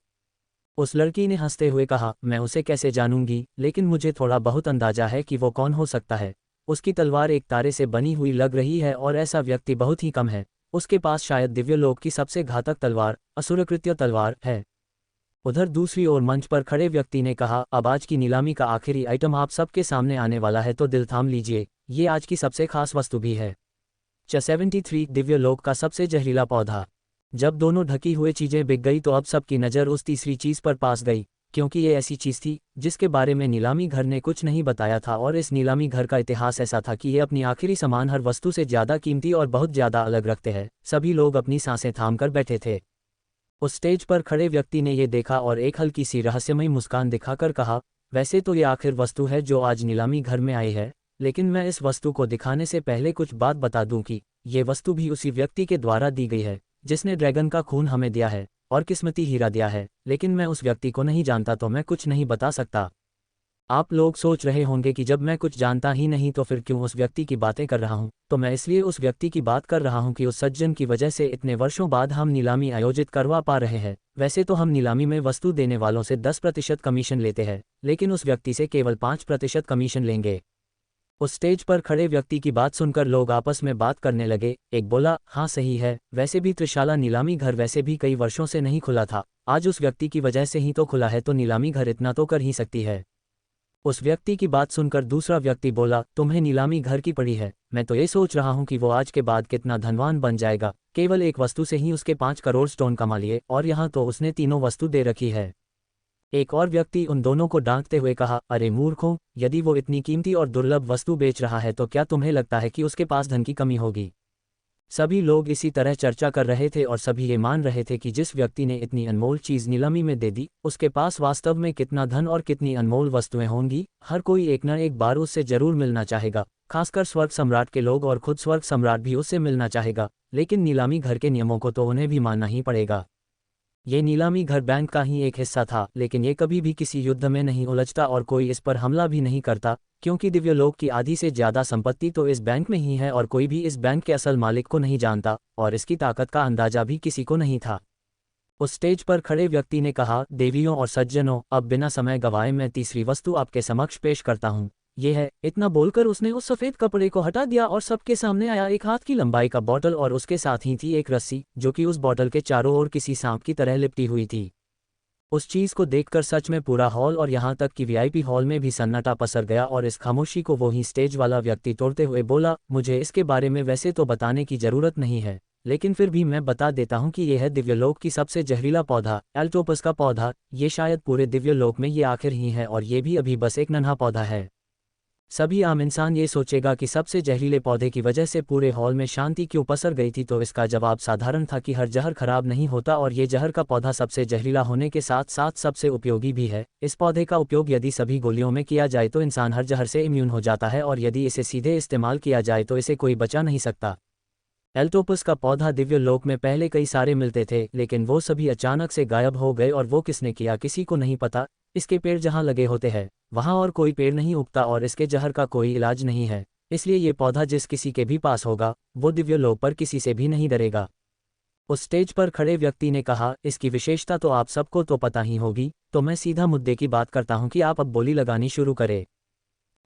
उस लड़की ने हंसते हुए कहा, मैं उसे कैसे जानूंगी, लेकिन मुझे थोड़ा बहुत अंदाजा है कि वो कौन हो सकता है। उसकी तलवार एक तारे से बनी हुई लग रही है और ऐसा व्यक्ति बहुत ही कम है। उसके पास शायद दिव्यलोक की सबसे घातक तलवार, असुरकृत्य तलवार है। उधर दूसरी ओर मंच पर खड़े व्यक्ति ने कहा, अब आज की नीलामी का आखिरी आइटम आप सबके सामने आने वाला है, तो दिल थाम लीजिए, ये आज की सबसे खास वस्तु भी है। 73 दिव्यलोक का सबसे जहरीला पौधा। जब दोनों ढकी हुए चीजें बिक गई तो अब सबकी नज़र उस तीसरी चीज पर पास गई, क्योंकि ये ऐसी चीज थी जिसके बारे में नीलामी घर ने कुछ नहीं बताया था और इस नीलामी घर का इतिहास ऐसा था कि ये अपनी आखिरी सामान हर वस्तु से ज़्यादा कीमती और बहुत ज़्यादा अलग रखते हैं। सभी लोग अपनी सांसें थाम कर बैठे थे। उस स्टेज पर खड़े व्यक्ति ने ये देखा और एक हल्की सी रहस्यमयी मुस्कान दिखाकर कहा, वैसे तो ये आखिर वस्तु है जो आज नीलामी घर में आई है, लेकिन मैं इस वस्तु को दिखाने से पहले कुछ बात बता दूं कि ये वस्तु भी उसी व्यक्ति के द्वारा दी गई है जिसने ड्रैगन का खून हमें दिया है और किस्मती हीरा दिया है, लेकिन मैं उस व्यक्ति को नहीं जानता तो मैं कुछ नहीं बता सकता। आप लोग सोच रहे होंगे कि जब मैं कुछ जानता ही नहीं तो फिर क्यों उस व्यक्ति की बातें कर रहा हूं, तो मैं इसलिए उस व्यक्ति की बात कर रहा हूं कि उस सज्जन की वजह से इतने वर्षों बाद हम नीलामी आयोजित करवा पा रहे हैं। वैसे तो हम नीलामी में वस्तु देने वालों से 10% कमीशन लेते हैं, लेकिन उस व्यक्ति से केवल 5% कमीशन लेंगे। उस स्टेज पर खड़े व्यक्ति की बात सुनकर लोग आपस में बात करने लगे। एक बोला, हाँ सही है, वैसे भी त्रिशाला नीलामी घर वैसे भी कई वर्षों से नहीं खुला था, आज उस व्यक्ति की वजह से ही तो खुला है, तो नीलामी घर इतना तो कर ही सकती है। उस व्यक्ति की बात सुनकर दूसरा व्यक्ति बोला, तुम्हें नीलामी घर की पड़ी है, मैं तो ये सोच रहा हूँ कि वो आज के बाद कितना धनवान बन जाएगा, केवल एक वस्तु से ही उसके 5 करोड़ स्टोन कमा लिए और यहाँ तो उसने तीनों वस्तु दे रखी है। एक और व्यक्ति उन दोनों को डांटते हुए कहा, अरे मूर्खों, यदि वो इतनी कीमती और दुर्लभ वस्तु बेच रहा है तो क्या तुम्हें लगता है कि उसके पास धन की कमी होगी? सभी लोग इसी तरह चर्चा कर रहे थे और सभी ये मान रहे थे कि जिस व्यक्ति ने इतनी अनमोल चीज़ नीलामी में दे दी, उसके पास वास्तव में कितना धन और कितनी अनमोल वस्तुएं होंगी। हर कोई एक न एक बार उससे जरूर मिलना चाहेगा, खासकर स्वर्ग सम्राट के लोग, और खुद स्वर्ग सम्राट भी उससे मिलना चाहेगा, लेकिन नीलामी घर के नियमों को तो उन्हें भी मानना ही पड़ेगा। ये नीलामी घर बैंक का ही एक हिस्सा था, लेकिन ये कभी भी किसी युद्ध में नहीं उलझता और कोई इस पर हमला भी नहीं करता, क्योंकि दिव्यलोक की आधी से ज़्यादा संपत्ति तो इस बैंक में ही है और कोई भी इस बैंक के असल मालिक को नहीं जानता और इसकी ताकत का अंदाजा भी किसी को नहीं था। उस स्टेज पर खड़े व्यक्ति ने कहा, देवियों और सज्जनों, अब बिना समय गंवाए मैं तीसरी वस्तु आपके समक्ष पेश करता हूँ। ये है। इतना बोलकर उसने उस सफ़ेद कपड़े को हटा दिया और सबके सामने आया एक हाथ की लंबाई का बॉटल और उसके साथ ही थी एक रस्सी, जो कि उस बॉटल के चारों ओर किसी सांप की तरह लिपटी हुई थी। उस चीज़ को देखकर सच में पूरा हॉल और यहाँ तक कि वीआईपी हॉल में भी सन्नाटा पसर गया और इस खामोशी को वो ही स्टेज वाला व्यक्ति तोड़ते हुए बोला, मुझे इसके बारे में वैसे तो बताने की ज़रूरत नहीं है, लेकिन फिर भी मैं बता देता हूँ कि यह है दिव्यलोक की सबसे जहरीला पौधा, एल्टोपस का पौधा। ये शायद पूरे दिव्यलोक में ये आखिर ही है और ये भी अभी बस एक नन्हा पौधा है। सभी आम इंसान ये सोचेगा कि सबसे जहरीले पौधे की वजह से पूरे हॉल में शांति क्यों पसर गई थी, तो इसका जवाब साधारण था कि हर जहर खराब नहीं होता और ये जहर का पौधा सबसे जहरीला होने के साथ साथ सबसे उपयोगी भी है। इस पौधे का उपयोग यदि सभी गोलियों में किया जाए तो इंसान हर जहर से इम्यून हो जाता है और यदि इसे सीधे इस्तेमाल किया जाए तो इसे कोई बचा नहीं सकता। एल्टोपस का पौधा दिव्य लोक में पहले कई सारे मिलते थे, लेकिन वो सभी अचानक से गायब हो गए और वो किसने किया किसी को नहीं पता। इसके पेड़ जहाँ लगे होते हैं वहाँ और कोई पेड़ नहीं उगता और इसके जहर का कोई इलाज नहीं है, इसलिए ये पौधा जिस किसी के भी पास होगा वो दिव्य लोक पर किसी से भी नहीं डरेगा। उस स्टेज पर खड़े व्यक्ति ने कहा, इसकी विशेषता तो आप सबको तो पता ही होगी, तो मैं सीधा मुद्दे की बात करता हूँ कि आप अब बोली लगानी शुरू करें।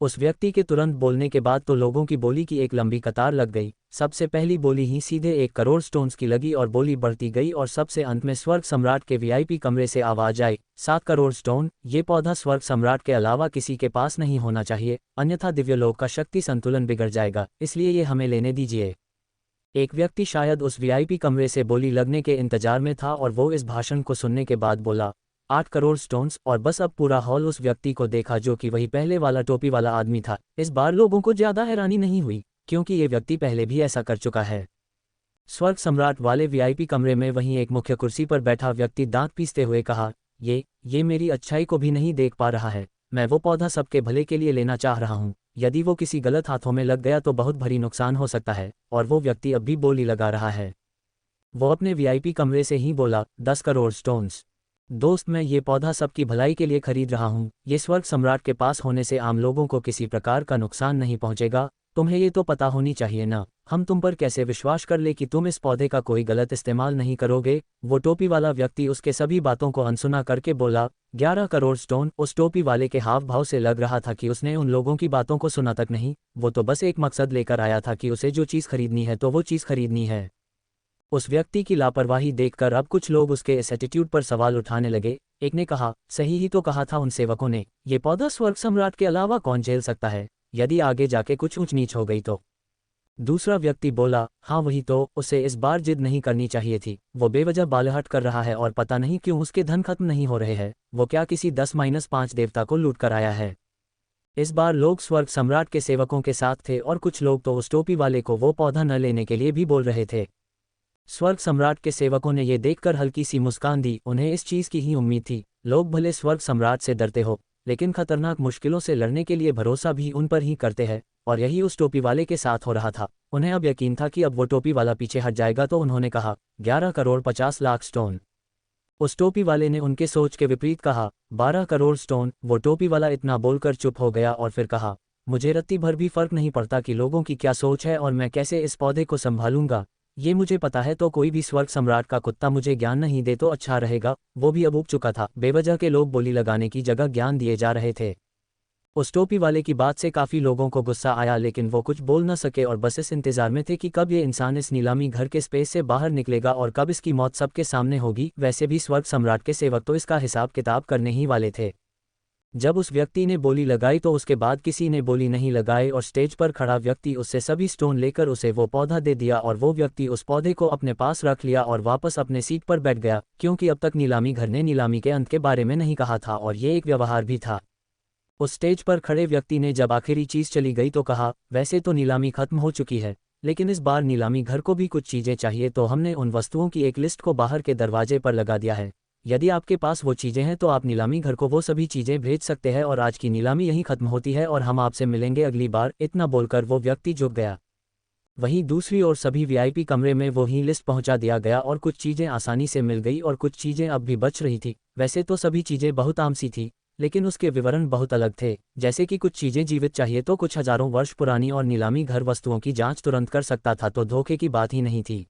उस व्यक्ति के तुरंत बोलने के बाद तो लोगों की बोली की एक लंबी कतार लग गई। सबसे पहली बोली ही सीधे 1 करोड़ स्टोन्स की लगी और बोली बढ़ती गई और सबसे अंत में स्वर्ग सम्राट के वीआईपी कमरे से आवाज आई, 7 करोड़ स्टोन। ये पौधा स्वर्ग सम्राट के अलावा किसी के पास नहीं होना चाहिए, अन्यथा दिव्यलोक का शक्ति संतुलन बिगड़ जाएगा, इसलिए ये हमें लेने दीजिए। एक व्यक्ति शायद उस वीआईपी कमरे से बोली लगने के इंतजार में था और वो इस भाषण को सुनने के बाद बोला, 8 करोड़ स्टोन्स। और बस अब पूरा हॉल उस व्यक्ति को देखा जो कि वही पहले वाला टोपी वाला आदमी था। इस बार लोगों को ज्यादा हैरानी नहीं हुई, क्योंकि ये व्यक्ति पहले भी ऐसा कर चुका है। स्वर्ग सम्राट वाले वीआईपी कमरे में वहीं एक मुख्य कुर्सी पर बैठा व्यक्ति दांत पीसते हुए कहा, ये मेरी अच्छाई को भी नहीं देख पा रहा है। मैं वो पौधा सबके भले के लिए लेना चाह रहा हूँ, यदि वो किसी गलत हाथों में लग गया तो बहुत भारी नुकसान हो सकता है। और वो व्यक्ति अब भी बोली लगा रहा है। वो अपने वीआईपी कमरे से ही बोला, 10 करोड़ स्टोन्स। दोस्त, मैं ये पौधा सबकी भलाई के लिए खरीद रहा हूँ। ये स्वर्ग सम्राट के पास होने से आम लोगों को किसी प्रकार का नुकसान नहीं पहुँचेगा। तुम्हें ये तो पता होनी चाहिए ना। हम तुम पर कैसे विश्वास कर ले कि तुम इस पौधे का कोई गलत इस्तेमाल नहीं करोगे। वो टोपी वाला व्यक्ति उसके सभी बातों को अनसुना करके बोला, 11 करोड़ स्टोन। उस टोपी वाले के हाव भाव से लग रहा था कि उसने उन लोगों की बातों को सुना तक नहीं। वो तो बस एक मकसद लेकर आया था कि उसे जो चीज़ खरीदनी है तो वो चीज़ खरीदनी है। उस व्यक्ति की लापरवाही देखकर अब कुछ लोग उसके इस एटीट्यूड पर सवाल उठाने लगे। एक ने कहा, सही ही तो कहा था उन सेवकों ने, ये पौधा स्वर्ग सम्राट के अलावा कौन झेल सकता है, यदि आगे जाके कुछ ऊंच नीच हो गई तो। दूसरा व्यक्ति बोला, हाँ वही तो, उसे इस बार जिद नहीं करनी चाहिए थी। वो बेवजह बालहट कर रहा है और पता नहीं क्यों उसके धन खत्म नहीं हो रहे हैं। वो क्या किसी 10-5 देवता को लूट कर आया है। इस बार लोग स्वर्ग सम्राट के सेवकों के साथ थे और कुछ लोग तो उस टोपी वाले को वो पौधा न लेने के लिए भी बोल रहे थे। स्वर्ग सम्राट के सेवकों ने ये देखकर हल्की सी मुस्कान दी। उन्हें इस चीज़ की ही उम्मीद थी। लोग भले स्वर्ग सम्राट से डरते हो, लेकिन खतरनाक मुश्किलों से लड़ने के लिए भरोसा भी उन पर ही करते हैं, और यही उस टोपी वाले के साथ हो रहा था। उन्हें अब यकीन था कि अब वो टोपी वाला पीछे हट जाएगा, तो उन्होंने कहा, 11 करोड़ 50 लाख स्टोन। उस टोपी वाले ने उनके सोच के विपरीत कहा, 12 करोड़ स्टोन। वो टोपी वाला इतना बोलकर चुप हो गया और फिर कहा, मुझे रत्ती भर भी फर्क नहीं पड़ता कि लोगों की क्या सोच है और मैं कैसे इस पौधे को संभालूंगा। ये मुझे पता है, तो कोई भी स्वर्ग सम्राट का कुत्ता मुझे ज्ञान नहीं दे तो अच्छा रहेगा। वो भी अब उब चुका था। बेवजह के लोग बोली लगाने की जगह ज्ञान दिए जा रहे थे। उस टोपी वाले की बात से काफ़ी लोगों को गुस्सा आया, लेकिन वो कुछ बोल न सके और बस इस इंतजार में थे कि कब ये इंसान इस नीलामी घर के स्पेस से बाहर निकलेगा और कब इसकी मौत सबके सामने होगी। वैसे भी स्वर्ग सम्राट के सेवक तो इसका हिसाब किताब करने ही वाले थे। जब उस व्यक्ति ने बोली लगाई तो उसके बाद किसी ने बोली नहीं लगाई और स्टेज पर खड़ा व्यक्ति उससे सभी स्टोन लेकर उसे वो पौधा दे दिया और वो व्यक्ति उस पौधे को अपने पास रख लिया और वापस अपने सीट पर बैठ गया, क्योंकि अब तक नीलामी घर ने नीलामी के अंत के बारे में नहीं कहा था और ये एक व्यवहार भी था। उस स्टेज पर खड़े व्यक्ति ने जब आखिरी चीज़ चली गई तो कहा, वैसे तो नीलामी खत्म हो चुकी है, लेकिन इस बार नीलामी घर को भी कुछ चीज़ें चाहिए, तो हमने उन वस्तुओं की एक लिस्ट को बाहर के दरवाजे पर लगा दिया है। यदि आपके पास वो चीज़ें हैं तो आप नीलामी घर को वो सभी चीज़ें भेज सकते हैं और आज की नीलामी यहीं खत्म होती है और हम आपसे मिलेंगे अगली बार। इतना बोलकर वो व्यक्ति झुक गया। वहीं दूसरी ओर सभी वीआईपी कमरे में वो ही लिस्ट पहुंचा दिया गया और कुछ चीज़ें आसानी से मिल गई और कुछ चीज़ें अब भी बच रही थी। वैसे तो सभी चीज़ें बहुत आम सी थी, लेकिन उसके विवरण बहुत अलग थे। जैसे कि कुछ चीज़ें जीवित चाहिए तो कुछ हजारों वर्ष पुरानी, और नीलामी घर वस्तुओं की जाँच तुरंत कर सकता था, तो धोखे की बात ही नहीं थी।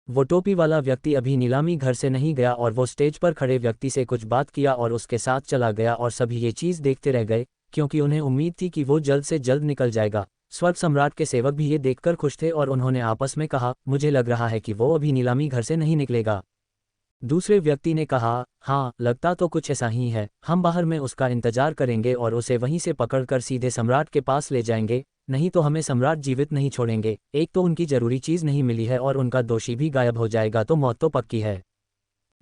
वो टोपी वाला व्यक्ति अभी नीलामी घर से नहीं गया और वो स्टेज पर खड़े व्यक्ति से कुछ बात किया और उसके साथ चला गया और सभी ये चीज़ देखते रह गए, क्योंकि उन्हें उम्मीद थी कि वो जल्द से जल्द निकल जाएगा। स्वर्ग सम्राट के सेवक भी ये देखकर खुश थे और उन्होंने आपस में कहा, मुझे लग रहा है कि वो अभी नीलामी घर से नहीं निकलेगा। दूसरे व्यक्ति ने कहा, हाँ लगता तो कुछ ऐसा ही है, हम बाहर में उसका इंतजार करेंगे और उसे वहीं से पकड़कर सीधे सम्राट के पास ले जाएंगे, नहीं तो हमें सम्राट जीवित नहीं छोड़ेंगे। एक तो उनकी जरूरी चीज़ नहीं मिली है और उनका दोषी भी गायब हो जाएगा, तो मौत तो पक्की है।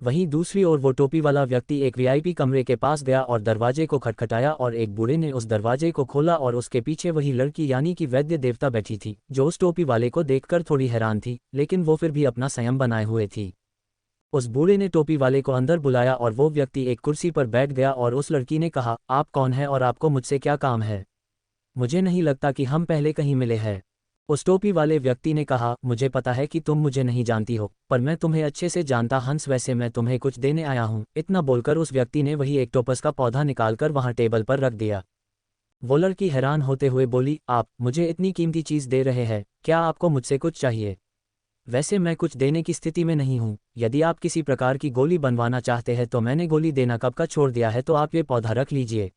वहीं दूसरी ओर वो टोपी वाला व्यक्ति एक वीआईपी कमरे के पास गया और दरवाजे को खटखटाया और एक बूढ़े ने उस दरवाजे को खोला और उसके पीछे वही लड़की यानी कि वैद्य देवता बैठी थी, जो उस टोपी वाले को देखकर थोड़ी हैरान थी, लेकिन वो फिर भी अपना संयम बनाए हुए थी। उस बूढ़े ने टोपी वाले को अंदर बुलाया और वो व्यक्ति एक कुर्सी पर बैठ गया और उस लड़की ने कहा, आप कौन है और आपको मुझसे क्या काम है? मुझे नहीं लगता कि हम पहले कहीं मिले हैं। उस टोपी वाले व्यक्ति ने कहा, मुझे पता है कि तुम मुझे नहीं जानती हो, पर मैं तुम्हें अच्छे से जानता हंस, वैसे मैं तुम्हें कुछ देने आया हूँ। इतना बोलकर उस व्यक्ति ने वही एक टोपस का पौधा निकालकर वहां टेबल पर रख दिया। वो लड़की हैरान होते हुए बोली, आप मुझे इतनी कीमती चीज़ दे रहे हैं, क्या आपको मुझसे कुछ चाहिए? वैसे मैं कुछ देने की स्थिति में नहीं हूँ। यदि आप किसी प्रकार की गोली बनवाना चाहते हैं तो मैंने गोली देना कब का छोड़ दिया है, तो आप ये पौधा रख लीजिए।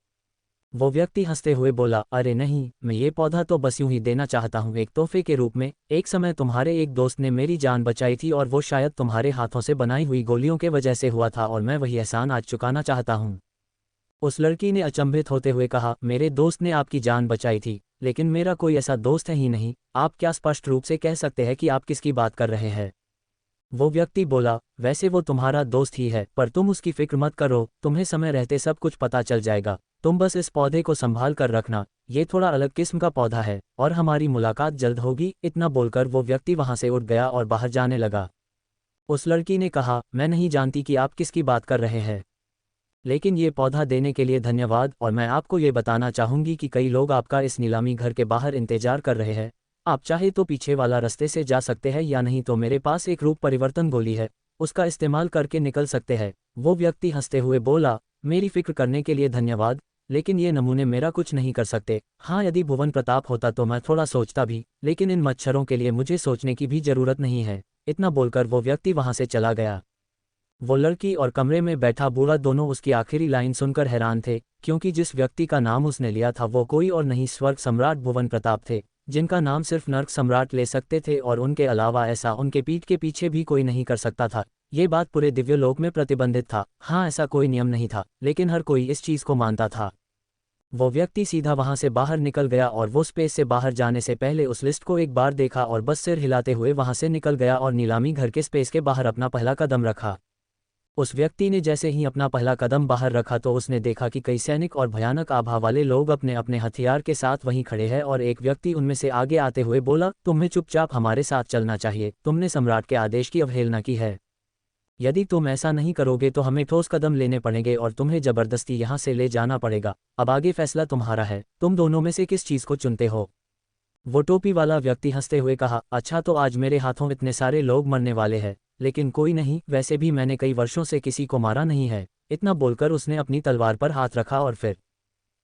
वो व्यक्ति हंसते हुए बोला, अरे नहीं, मैं ये पौधा तो बस यूं ही देना चाहता हूँ, एक तोहफे के रूप में। एक समय तुम्हारे एक दोस्त ने मेरी जान बचाई थी और वो शायद तुम्हारे हाथों से बनाई हुई गोलियों के वजह से हुआ था, और मैं वही एहसान आज चुकाना चाहता हूँ। उस लड़की ने अचंभित होते हुए कहा, मेरे दोस्त ने आपकी जान बचाई थी, लेकिन मेरा कोई ऐसा दोस्त है ही नहीं। आप क्या स्पष्ट रूप से कह सकते हैं कि आप किसकी बात कर रहे हैं? वो व्यक्ति बोला, वैसे वो तुम्हारा दोस्त ही है, पर तुम उसकी फिक्र मत करो, तुम्हें समय रहते सब कुछ पता चल जाएगा। तुम बस इस पौधे को संभाल कर रखना, ये थोड़ा अलग किस्म का पौधा है, और हमारी मुलाकात जल्द होगी। इतना बोलकर वो व्यक्ति वहां से उठ गया और बाहर जाने लगा। उस लड़की ने कहा, मैं नहीं जानती कि आप किसकी बात कर रहे हैं, लेकिन ये पौधा देने के लिए धन्यवाद, और मैं आपको ये बताना चाहूंगी कि कई लोग आपका इस नीलामी घर के बाहर इंतजार कर रहे हैं। आप चाहे तो पीछे वाला रास्ते से जा सकते हैं, या नहीं तो मेरे पास एक रूप परिवर्तन गोली है, उसका इस्तेमाल करके निकल सकते हैं। वो व्यक्ति हंसते हुए बोला, मेरी फिक्र करने के लिए धन्यवाद, लेकिन ये नमूने मेरा कुछ नहीं कर सकते। हाँ, यदि भुवन प्रताप होता तो मैं थोड़ा सोचता भी, लेकिन इन मच्छरों के लिए मुझे सोचने की भी जरूरत नहीं है। इतना बोलकर वो व्यक्ति वहां से चला गया। वो लड़की और कमरे में बैठा बूढ़ा दोनों उसकी आखिरी लाइन सुनकर हैरान थे, क्योंकि जिस व्यक्ति का नाम उसने लिया था वो कोई और नहीं, स्वर्ग सम्राट भुवन प्रताप थे, जिनका नाम सिर्फ नर्क सम्राट ले सकते थे, और उनके अलावा ऐसा उनके पीठ के पीछे भी कोई नहीं कर सकता था। ये बात पूरे दिव्यलोक में प्रतिबंधित था। हाँ, ऐसा कोई नियम नहीं था, लेकिन हर कोई इस चीज को मानता था। वो व्यक्ति सीधा वहां से बाहर निकल गया, और वो स्पेस से बाहर जाने से पहले उस लिस्ट को एक बार देखा और बस सिर हिलाते हुए वहां से निकल गया और नीलामी घर के स्पेस के बाहर अपना पहला कदम रखा। उस व्यक्ति ने जैसे ही अपना पहला कदम बाहर रखा तो उसने देखा कि कई सैनिक और भयानक आभा वाले लोग अपने अपने हथियार के साथ वहीं खड़े हैं, और एक व्यक्ति उनमें से आगे आते हुए बोला, तुम्हें चुपचाप हमारे साथ चलना चाहिए, तुमने सम्राट के आदेश की अवहेलना की है। यदि तुम ऐसा नहीं करोगे तो हमें ठोस कदम लेने पड़ेंगे और तुम्हें जबरदस्ती यहाँ से ले जाना पड़ेगा। अब आगे फैसला तुम्हारा है, तुम दोनों में से किस चीज़ को चुनते हो? वो टोपी वाला व्यक्ति हंसते हुए कहा, अच्छा, तो आज मेरे हाथों इतने सारे लोग मरने वाले हैं, लेकिन कोई नहीं, वैसे भी मैंने कई वर्षों से किसी को मारा नहीं है। इतना बोलकर उसने अपनी तलवार पर हाथ रखा और फिर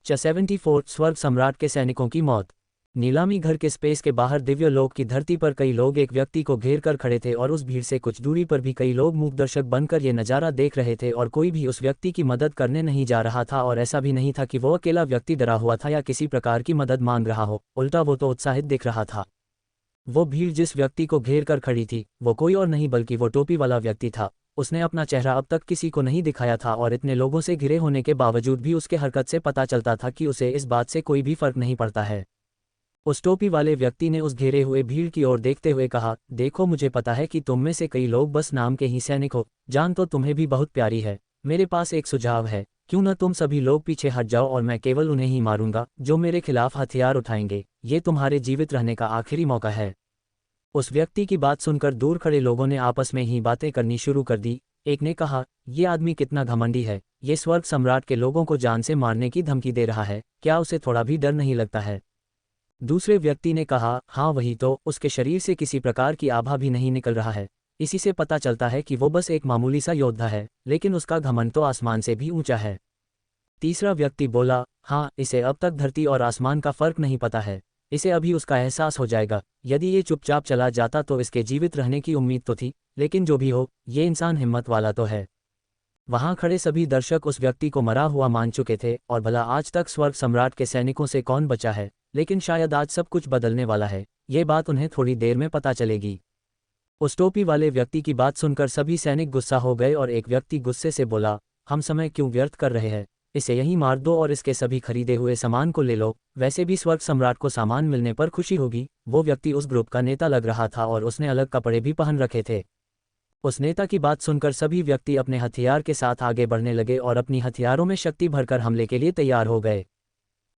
74 स्वर्ग सम्राट के सैनिकों की मौत। नीलामी घर के स्पेस के बाहर दिव्यलोक की धरती पर कई लोग एक व्यक्ति को घेर कर खड़े थे, और उस भीड़ से कुछ दूरी पर भी कई लोग मूक दर्शक बनकर ये नज़ारा देख रहे थे, और कोई भी उस व्यक्ति की मदद करने नहीं जा रहा था। और ऐसा भी नहीं था कि वो अकेला व्यक्ति डरा हुआ था या किसी प्रकार की मदद मांग रहा हो, उल्टा वो तो उत्साहित दिख रहा था। वो भीड़ जिस व्यक्ति को घेर कर खड़ी थी वो कोई और नहीं बल्कि वो टोपी वाला व्यक्ति था। उसने अपना चेहरा अब तक किसी को नहीं दिखाया था, और इतने लोगों से घिरे होने के बावजूद भी उसके हरकत से पता चलता था कि उसे इस बात से कोई भी फर्क नहीं पड़ता है। उस टोपी वाले व्यक्ति ने उस घेरे हुए भीड़ की ओर देखते हुए कहा, देखो, मुझे पता है कि तुम में से कई लोग बस नाम के ही सैनिक हो, जान तो तुम्हें भी बहुत प्यारी है। मेरे पास एक सुझाव है, क्यों न तुम सभी लोग पीछे हट जाओ और मैं केवल उन्हें ही मारूंगा जो मेरे खिलाफ हथियार उठाएंगे। ये तुम्हारे जीवित रहने का आखिरी मौका है। उस व्यक्ति की बात सुनकर दूर खड़े लोगों ने आपस में ही बातें करनी शुरू कर दी। एक ने कहा, ये आदमी कितना घमंडी है, ये स्वर्ग सम्राट के लोगों को जान से मारने की धमकी दे रहा है, क्या उसे थोड़ा भी डर नहीं लगता है? दूसरे व्यक्ति ने कहा, हाँ वही तो, उसके शरीर से किसी प्रकार की आभा भी नहीं निकल रहा है, इसी से पता चलता है कि वो बस एक मामूली सा योद्धा है, लेकिन उसका घमंड तो आसमान से भी ऊंचा है। तीसरा व्यक्ति बोला, हाँ, इसे अब तक धरती और आसमान का फर्क नहीं पता है, इसे अभी उसका एहसास हो जाएगा। यदि ये चुपचाप चला जाता तो इसके जीवित रहने की उम्मीद तो थी, लेकिन जो भी हो, ये इंसान हिम्मत वाला तो है। वहां खड़े सभी दर्शक उस व्यक्ति को मरा हुआ मान चुके थे, और भला आज तक स्वर्ग सम्राट के सैनिकों से कौन बचा है, लेकिन शायद आज सब कुछ बदलने वाला है। ये बात उन्हें थोड़ी देर में पता चलेगी। उस टोपी वाले व्यक्ति की बात सुनकर सभी सैनिक गुस्सा हो गए, और एक व्यक्ति गुस्से से बोला, हम समय क्यों व्यर्थ कर रहे हैं, इसे यहीं मार दो और इसके सभी खरीदे हुए सामान को ले लो, वैसे भी स्वर्ग सम्राट को सामान मिलने पर खुशी होगी। वो व्यक्ति उस ग्रुप का नेता लग रहा था, और उसने अलग कपड़े भी पहन रखे थे। उस नेता की बात सुनकर सभी व्यक्ति अपने हथियार के साथ आगे बढ़ने लगे और अपनी हथियारों में शक्ति भरकर हमले के लिए तैयार हो गए।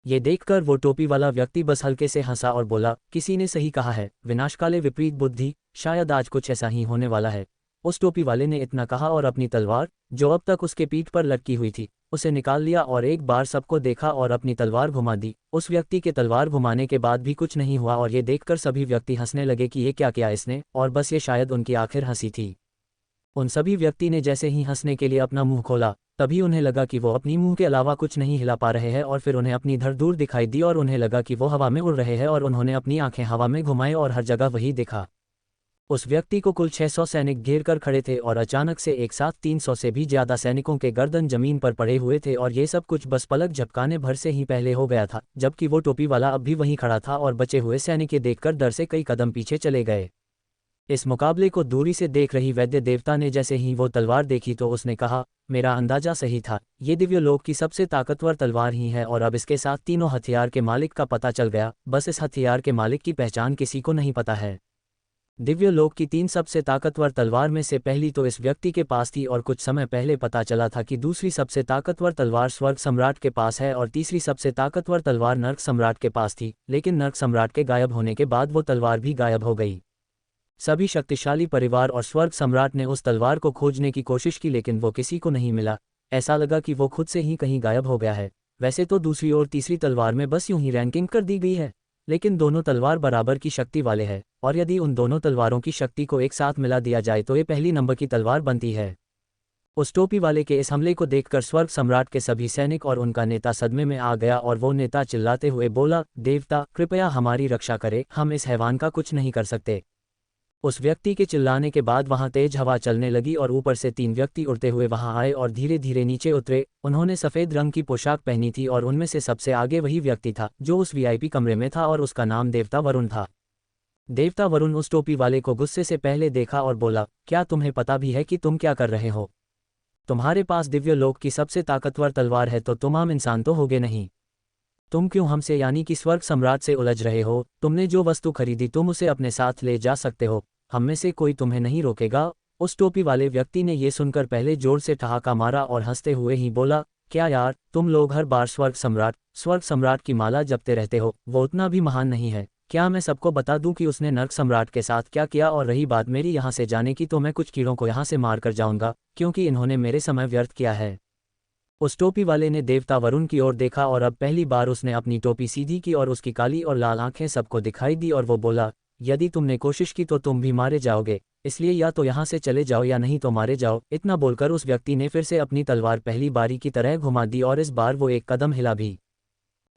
ये देखकर वो टोपी वाला व्यक्ति बस हल्के से हंसा और बोला, किसी ने सही कहा है, विनाशकाले विपरीत बुद्धि, शायद आज कुछ ऐसा ही होने वाला है। उस टोपी वाले ने इतना कहा और अपनी तलवार, जो अब तक उसके पीठ पर लटकी हुई थी, उसे निकाल लिया और एक बार सबको देखा और अपनी तलवार घुमा दी। उस व्यक्ति के तलवार घुमाने के बाद भी कुछ नहीं हुआ और ये देखकर सभी व्यक्ति हंसने लगे कि ये क्या किया इसने, और बस ये शायद उनकी आखिर हंसी थी। उन सभी व्यक्ति ने जैसे ही हंसने के लिए अपना मुंह खोला, तभी उन्हें लगा कि वो अपनी मुंह के अलावा कुछ नहीं हिला पा रहे हैं और फिर उन्हें अपनी धड़ दूर दिखाई दी और उन्हें लगा कि वो हवा में उड़ रहे हैं और उन्होंने अपनी आंखें हवा में घुमाई और हर जगह वही देखा। उस व्यक्ति को कुल 600 सैनिक घेर कर खड़े थे और अचानक से एक साथ 300 से भी ज्यादा सैनिकों के गर्दन जमीन पर पड़े हुए थे और ये सब कुछ बस पलक झपकाने भर से ही पहले हो गया था, जबकि वो टोपी वाला अब भी वहीं खड़ा था और बचे हुए सैनिक देखकर डर से कई कदम पीछे चले गए। इस मुकाबले को दूरी से देख रही वैद्य देवता ने जैसे ही वो तलवार देखी तो उसने कहा, मेरा अंदाजा सही था, ये दिव्यलोक की सबसे ताकतवर तलवार ही है और अब इसके साथ तीनों हथियार के मालिक का पता चल गया, बस इस हथियार के मालिक की पहचान किसी को नहीं पता है। दिव्यलोक की 3 सबसे ताकतवर तलवार में से पहली तो इस व्यक्ति के पास थी और कुछ समय पहले पता चला था कि दूसरी सबसे ताकतवर तलवार स्वर्ग सम्राट के पास है और तीसरी सबसे ताकतवर तलवार नर्क सम्राट के पास थी, लेकिन नर्क सम्राट के गायब होने के बाद वो तलवार भी गायब हो गई। सभी शक्तिशाली परिवार और स्वर्ग सम्राट ने उस तलवार को खोजने की कोशिश की लेकिन वो किसी को नहीं मिला, ऐसा लगा कि वो खुद से ही कहीं गायब हो गया है। वैसे तो दूसरी और तीसरी तलवार में बस यूं ही रैंकिंग कर दी गई है, लेकिन दोनों तलवार बराबर की शक्ति वाले हैं और यदि उन दोनों तलवारों की शक्ति को एक साथ मिला दिया जाए तो ये पहली नंबर की तलवार बनती है। उस टोपी वाले के इस हमले को देखकर स्वर्ग सम्राट के सभी सैनिक और उनका नेता सदमे में आ गया और वो नेता चिल्लाते हुए बोला, देवता कृपया हमारी रक्षा करे, हम इस हैवान का कुछ नहीं कर सकते। उस व्यक्ति के चिल्लाने के बाद वहां तेज हवा चलने लगी और ऊपर से 3 व्यक्ति उड़ते हुए वहां आए और धीरे धीरे नीचे उतरे। उन्होंने सफ़ेद रंग की पोशाक पहनी थी और उनमें से सबसे आगे वही व्यक्ति था जो उस वीआईपी कमरे में था और उसका नाम देवता वरुण था। देवता वरुण उस टोपी वाले को गुस्से से पहले देखा और बोला, क्या तुम्हें पता भी है कि तुम क्या कर रहे हो? तुम्हारे पास दिव्य लोक की सबसे ताकतवर तलवार है तो तुम आम इंसान तो होगे नहीं। तुम क्यों हमसे यानी कि स्वर्ग सम्राट से उलझ रहे हो? तुमने जो वस्तु खरीदी तुम उसे अपने साथ ले जा सकते हो, हम में से कोई तुम्हें नहीं रोकेगा। उस टोपी वाले व्यक्ति ने ये सुनकर पहले जोर से ठहाका मारा और हंसते हुए ही बोला, क्या यार, तुम लोग हर बार स्वर्ग सम्राट की माला जपते रहते हो, वो उतना भी महान नहीं है क्या? मैं सबको बता दूं कि उसने नर्क सम्राट के साथ क्या किया, और रही बात मेरी यहाँ से जाने की तो मैं कुछ कीड़ों को यहाँ से मार कर जाऊंगा क्योंकि इन्होंने मेरे समय व्यर्थ किया है। उस टोपी वाले ने देवता वरुण की ओर देखा और अब पहली बार उसने अपनी टोपी सीधी की और उसकी काली और लाल आंखें सबको दिखाई दी और वो बोला, यदि तुमने कोशिश की तो तुम भी मारे जाओगे, इसलिए या तो यहाँ से चले जाओ या नहीं तो मारे जाओ। इतना बोलकर उस व्यक्ति ने फिर से अपनी तलवार पहली बारी की तरह घुमा दी और इस बार वो एक कदम हिला भी।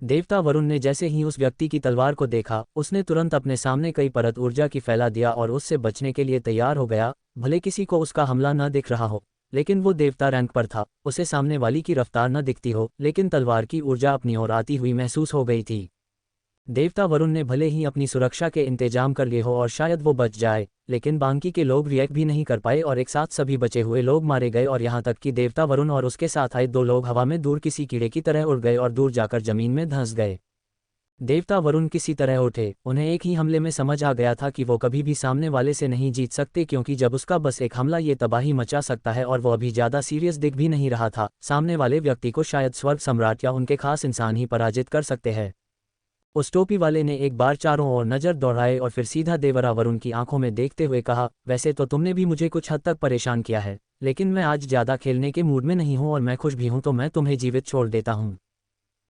देवता वरुण ने जैसे ही उस व्यक्ति की तलवार को देखा उसने तुरंत अपने सामने कई परत ऊर्जा की फैला दिया और उससे बचने के लिए तैयार हो गया। भले किसी को उसका हमला न दिख रहा हो, लेकिन वो देवता रैंक पर था, उसे सामने वाली की रफ्तार न दिखती हो, लेकिन तलवार की ऊर्जा अपनी ओर आती हुई महसूस हो गई थी। देवता वरुण ने भले ही अपनी सुरक्षा के इंतजाम कर लिए हो और शायद वो बच जाए, लेकिन बाकी के लोग रिएक्ट भी नहीं कर पाए और एक साथ सभी बचे हुए लोग मारे गए और यहाँ तक कि देवता वरुण और उसके साथ आए 2 लोग हवा में दूर किसी कीड़े की तरह उड़ गए और दूर जाकर जमीन में धंस गए। देवता वरुण किसी तरह उठे, उन्हें एक ही हमले में समझ आ गया था कि वो कभी भी सामने वाले से नहीं जीत सकते क्योंकि जब उसका बस एक हमला ये तबाही मचा सकता है और वो अभी ज़्यादा सीरियस दिख भी नहीं रहा था। सामने वाले व्यक्ति को शायद स्वर्ग सम्राट या उनके खास इंसान ही पराजित कर सकते हैं। उस टोपी वाले ने एक बार चारों ओर नज़र दौड़ाए और फिर सीधा देवरा वरुण की आंखों में देखते हुए कहा, वैसे तो तुमने भी मुझे कुछ हद तक परेशान किया है, लेकिन मैं आज ज़्यादा खेलने के मूड में नहीं हूँ और मैं खुश भी हूँ, तो मैं तुम्हें जीवित छोड़ देता हूँ।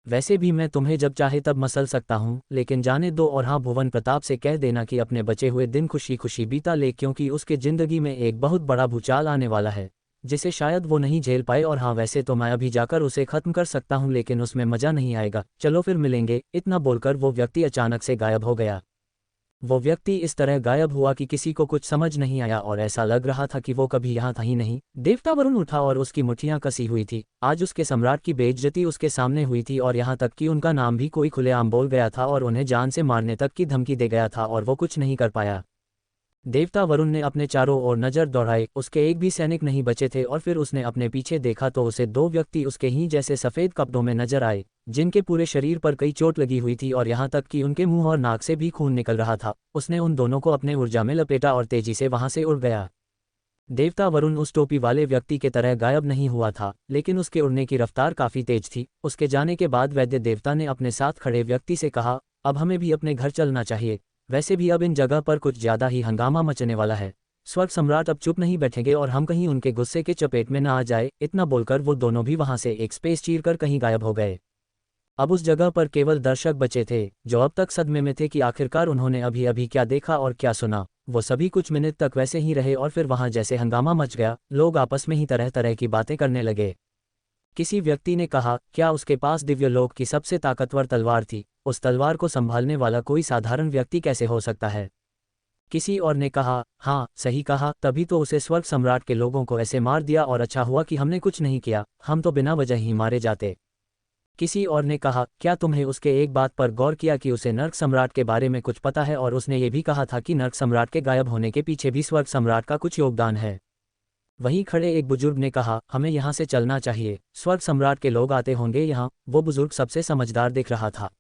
वैसे भी मैं तुम्हें जब चाहे तब मसल सकता हूँ, लेकिन जाने दो और हाँ, भुवन प्रताप से कह देना कि अपने बचे हुए दिन खुशी खुशी बीता ले क्योंकि उसके ज़िंदगी में एक बहुत बड़ा भूचाल आने वाला है जिसे शायद वो नहीं झेल पाए। और हाँ, वैसे तो मैं अभी जाकर उसे खत्म कर सकता हूँ, लेकिन उसमें मज़ा नहीं आएगा, चलो फिर मिलेंगे। इतना बोलकर वो व्यक्ति अचानक से गायब हो गया। वो व्यक्ति इस तरह गायब हुआ कि किसी को कुछ समझ नहीं आया और ऐसा लग रहा था कि वो कभी यहाँ था ही नहीं। देवता वरुण उठा और उसकी मुट्ठियाँ कसी हुई थी। आज उसके सम्राट की बेइज्जती उसके सामने हुई थी और यहाँ तक कि उनका नाम भी कोई खुलेआम बोल गया था और उन्हें जान से मारने तक की धमकी दे गया था और वो कुछ नहीं कर पाया। देवता वरुण ने अपने चारों ओर नज़र दौड़ाई, उसके एक भी सैनिक नहीं बचे थे और फिर उसने अपने पीछे देखा तो उसे 2 व्यक्ति उसके ही जैसे सफ़ेद कपड़ों में नजर आए जिनके पूरे शरीर पर कई चोट लगी हुई थी और यहाँ तक कि उनके मुंह और नाक से भी खून निकल रहा था। उसने उन दोनों को अपने ऊर्जा में लपेटा और तेजी से वहां से उड़ गया। देवता वरुण उस टोपी वाले व्यक्ति के तरह गायब नहीं हुआ था, लेकिन उसके उड़ने की रफ्तार काफ़ी तेज थी। उसके जाने के बाद वैद्य देवता ने अपने साथ खड़े व्यक्ति से कहा, अब हमें भी अपने घर चलना चाहिए, वैसे भी अब इन जगह पर कुछ ज़्यादा ही हंगामा मचने वाला है। स्वर्ग सम्राट अब चुप नहीं बैठेंगे और हम कहीं उनके गुस्से के चपेट में न आ जाए। इतना बोलकर वो दोनों भी वहां से एक स्पेस चीरकर कहीं गायब हो गए। अब उस जगह पर केवल दर्शक बचे थे, जो अब तक सदमे में थे कि आखिरकार उन्होंने अभी अभी क्या देखा और क्या सुना। वो सभी कुछ मिनट तक वैसे ही रहे और फिर वहां जैसे हंगामा मच गया, लोग आपस में ही तरह तरह की बातें करने लगे। किसी व्यक्ति ने कहा, क्या उसके पास दिव्यलोक की सबसे ताकतवर तलवार थी? उस तलवार को संभालने वाला कोई साधारण व्यक्ति कैसे हो सकता है? किसी और ने कहा, हाँ सही कहा, तभी तो उसे स्वर्ग सम्राट के लोगों को ऐसे मार दिया और अच्छा हुआ कि हमने कुछ नहीं किया, हम तो बिना वजह ही मारे जाते। किसी और ने कहा, क्या तुम्हें उसके एक बात पर गौर किया कि उसे नर्क सम्राट के बारे में कुछ पता है और उसने ये भी कहा था कि नर्क सम्राट के गायब होने के पीछे भी स्वर्ग सम्राट का कुछ योगदान है। वहीं खड़े एक बुजुर्ग ने कहा, हमें यहाँ से चलना चाहिए, स्वर्ग सम्राट के लोग आते होंगे यहाँ। वो बुजुर्ग सबसे समझदार दिख रहा था।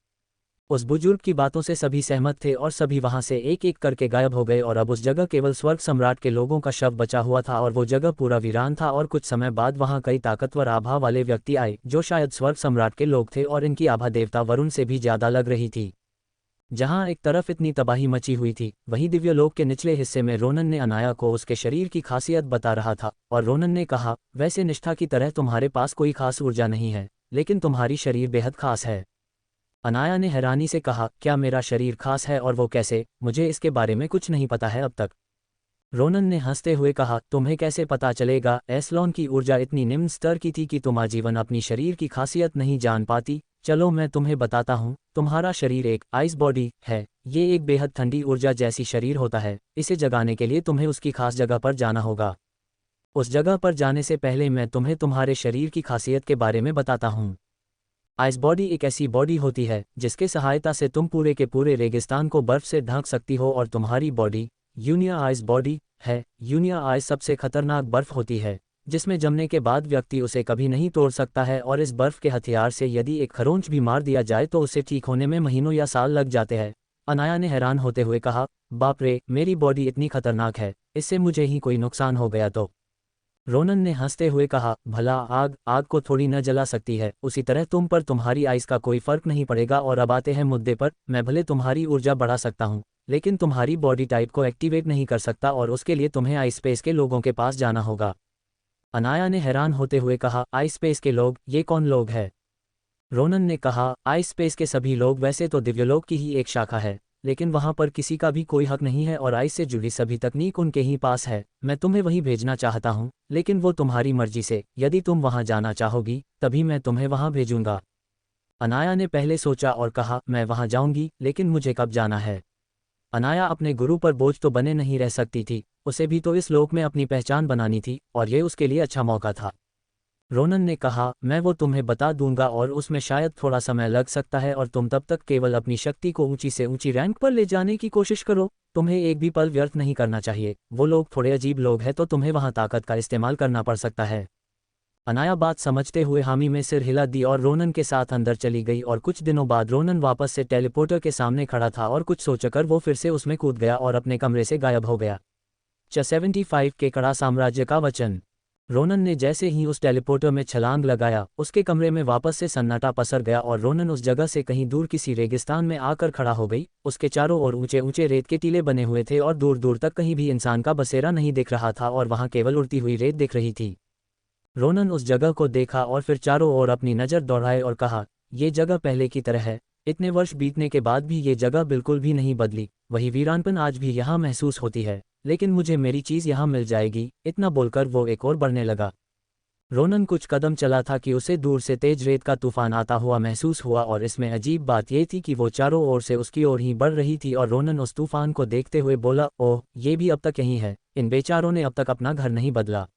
उस बुजुर्ग की बातों से सभी सहमत थे और सभी वहां से एक एक करके गायब हो गए और अब उस जगह केवल स्वर्ग सम्राट के लोगों का शव बचा हुआ था और वो जगह पूरा वीरान था। और कुछ समय बाद वहां कई ताकतवर आभा वाले व्यक्ति आए, जो शायद स्वर्ग सम्राट के लोग थे और इनकी आभा देवता वरुण से भी ज्यादा लग रही थी। जहां एक तरफ इतनी तबाही मची हुई थी, वहीं दिव्यलोक के निचले हिस्से में रोनन ने अनाया को उसके शरीर की खासियत बता रहा था और रोनन ने कहा, वैसे निष्ठा की तरह तुम्हारे पास कोई खास ऊर्जा नहीं है, लेकिन तुम्हारी शरीर बेहद खास है। अनाया ने हैरानी से कहा, क्या मेरा शरीर खास है और वो कैसे? मुझे इसके बारे में कुछ नहीं पता है अब तक। रोनन ने हंसते हुए कहा, तुम्हें कैसे पता चलेगा? एस्लोन की ऊर्जा इतनी निम्न स्तर की थी कि तुम आजीवन अपनी शरीर की खासियत नहीं जान पाती। चलो मैं तुम्हें बताता हूँ, तुम्हारा शरीर एक आइस बॉडी है। ये एक बेहद ठंडी ऊर्जा जैसी शरीर होता है। इसे जगाने के लिए तुम्हें उसकी खास जगह पर जाना होगा। उस जगह पर जाने से पहले मैं तुम्हें तुम्हारे शरीर की खासियत के बारे में बताता हूँ। आइस बॉडी एक ऐसी बॉडी होती है जिसके सहायता से तुम पूरे के पूरे रेगिस्तान को बर्फ से ढक सकती हो और तुम्हारी बॉडी यूनिया आइस बॉडी है। यूनिया आइस सबसे खतरनाक बर्फ होती है, जिसमें जमने के बाद व्यक्ति उसे कभी नहीं तोड़ सकता है और इस बर्फ के हथियार से यदि एक खरोंच भी मार दिया जाए तो उसे ठीक होने में महीनों या साल लग जाते हैं। अनाया ने हैरान होते हुए कहा, बाप रे, मेरी बॉडी इतनी खतरनाक है, इससे मुझे ही कोई नुकसान हो गया तो? रोनन ने हंसते हुए कहा, भला आग को थोड़ी न जला सकती है, उसी तरह तुम पर तुम्हारी आइस का कोई फर्क नहीं पड़ेगा। और अब आते हैं मुद्दे पर, मैं भले तुम्हारी ऊर्जा बढ़ा सकता हूँ, लेकिन तुम्हारी बॉडी टाइप को एक्टिवेट नहीं कर सकता और उसके लिए तुम्हें आइस स्पेस के लोगों के पास जाना होगा। अनाया ने हैरान होते हुए कहा, आइस स्पेस के लोग? ये कौन लोग हैं? रोनन ने कहा, आइस स्पेस के सभी लोग वैसे तो दिव्यलोक की ही एक शाखा है, लेकिन वहां पर किसी का भी कोई हक नहीं है और आइस से जुड़ी सभी तकनीक उनके ही पास है। मैं तुम्हें वहीं भेजना चाहता हूं, लेकिन वो तुम्हारी मर्जी से, यदि तुम वहां जाना चाहोगी तभी मैं तुम्हें वहां भेजूंगा। अनाया ने पहले सोचा और कहा, मैं वहां जाऊंगी, लेकिन मुझे कब जाना है? अनाया अपने गुरु पर बोझ तो बने नहीं रह सकती थी, उसे भी तो इस लोक में अपनी पहचान बनानी थी और ये उसके लिए अच्छा मौका था। रोनन ने कहा, मैं वो तुम्हें बता दूंगा और उसमें शायद थोड़ा समय लग सकता है और तुम तब तक केवल अपनी शक्ति को ऊंची से ऊंची रैंक पर ले जाने की कोशिश करो। तुम्हें एक भी पल व्यर्थ नहीं करना चाहिए। वो लोग थोड़े अजीब लोग हैं तो तुम्हें वहां ताकत का इस्तेमाल करना पड़ सकता है। अनाया बात समझते हुए हामी में सिर हिला दी और रोनन के साथ अंदर चली गई और कुछ दिनों बाद रोनन वापस से टेलीपोर्टर के सामने खड़ा था और कुछ सोचकर वो फिर से उसमें कूद गया और अपने कमरे से गायब हो गया। 75 के कड़ा साम्राज्य का वचन। रोनन ने जैसे ही उस टेलीपोर्टर में छलांग लगाया, उसके कमरे में वापस से सन्नाटा पसर गया और रोनन उस जगह से कहीं दूर किसी रेगिस्तान में आकर खड़ा हो गई। उसके चारों ओर ऊंचे ऊंचे रेत के टीले बने हुए थे और दूर दूर तक कहीं भी इंसान का बसेरा नहीं दिख रहा था और वहां केवल उड़ती हुई रेत दिख रही थी। रोनन उस जगह को देखा और फिर चारों ओर अपनी नज़र दौड़ाए और कहा, ये जगह पहले की तरह है। इतने वर्ष बीतने के बाद भी ये जगह बिल्कुल भी नहीं बदली, वही वीरानपन आज भी यहाँ महसूस होती है, लेकिन मुझे मेरी चीज़ यहाँ मिल जाएगी। इतना बोलकर वो एक और बढ़ने लगा। रोनन कुछ कदम चला था कि उसे दूर से तेज रेत का तूफान आता हुआ महसूस हुआ और इसमें अजीब बात ये थी कि वो चारों ओर से उसकी ओर ही बढ़ रही थी और रोनन उस तूफान को देखते हुए बोला, ओह, ये भी अब तक यहीं है। इन बेचारों ने अब तक अपना घर नहीं बदला।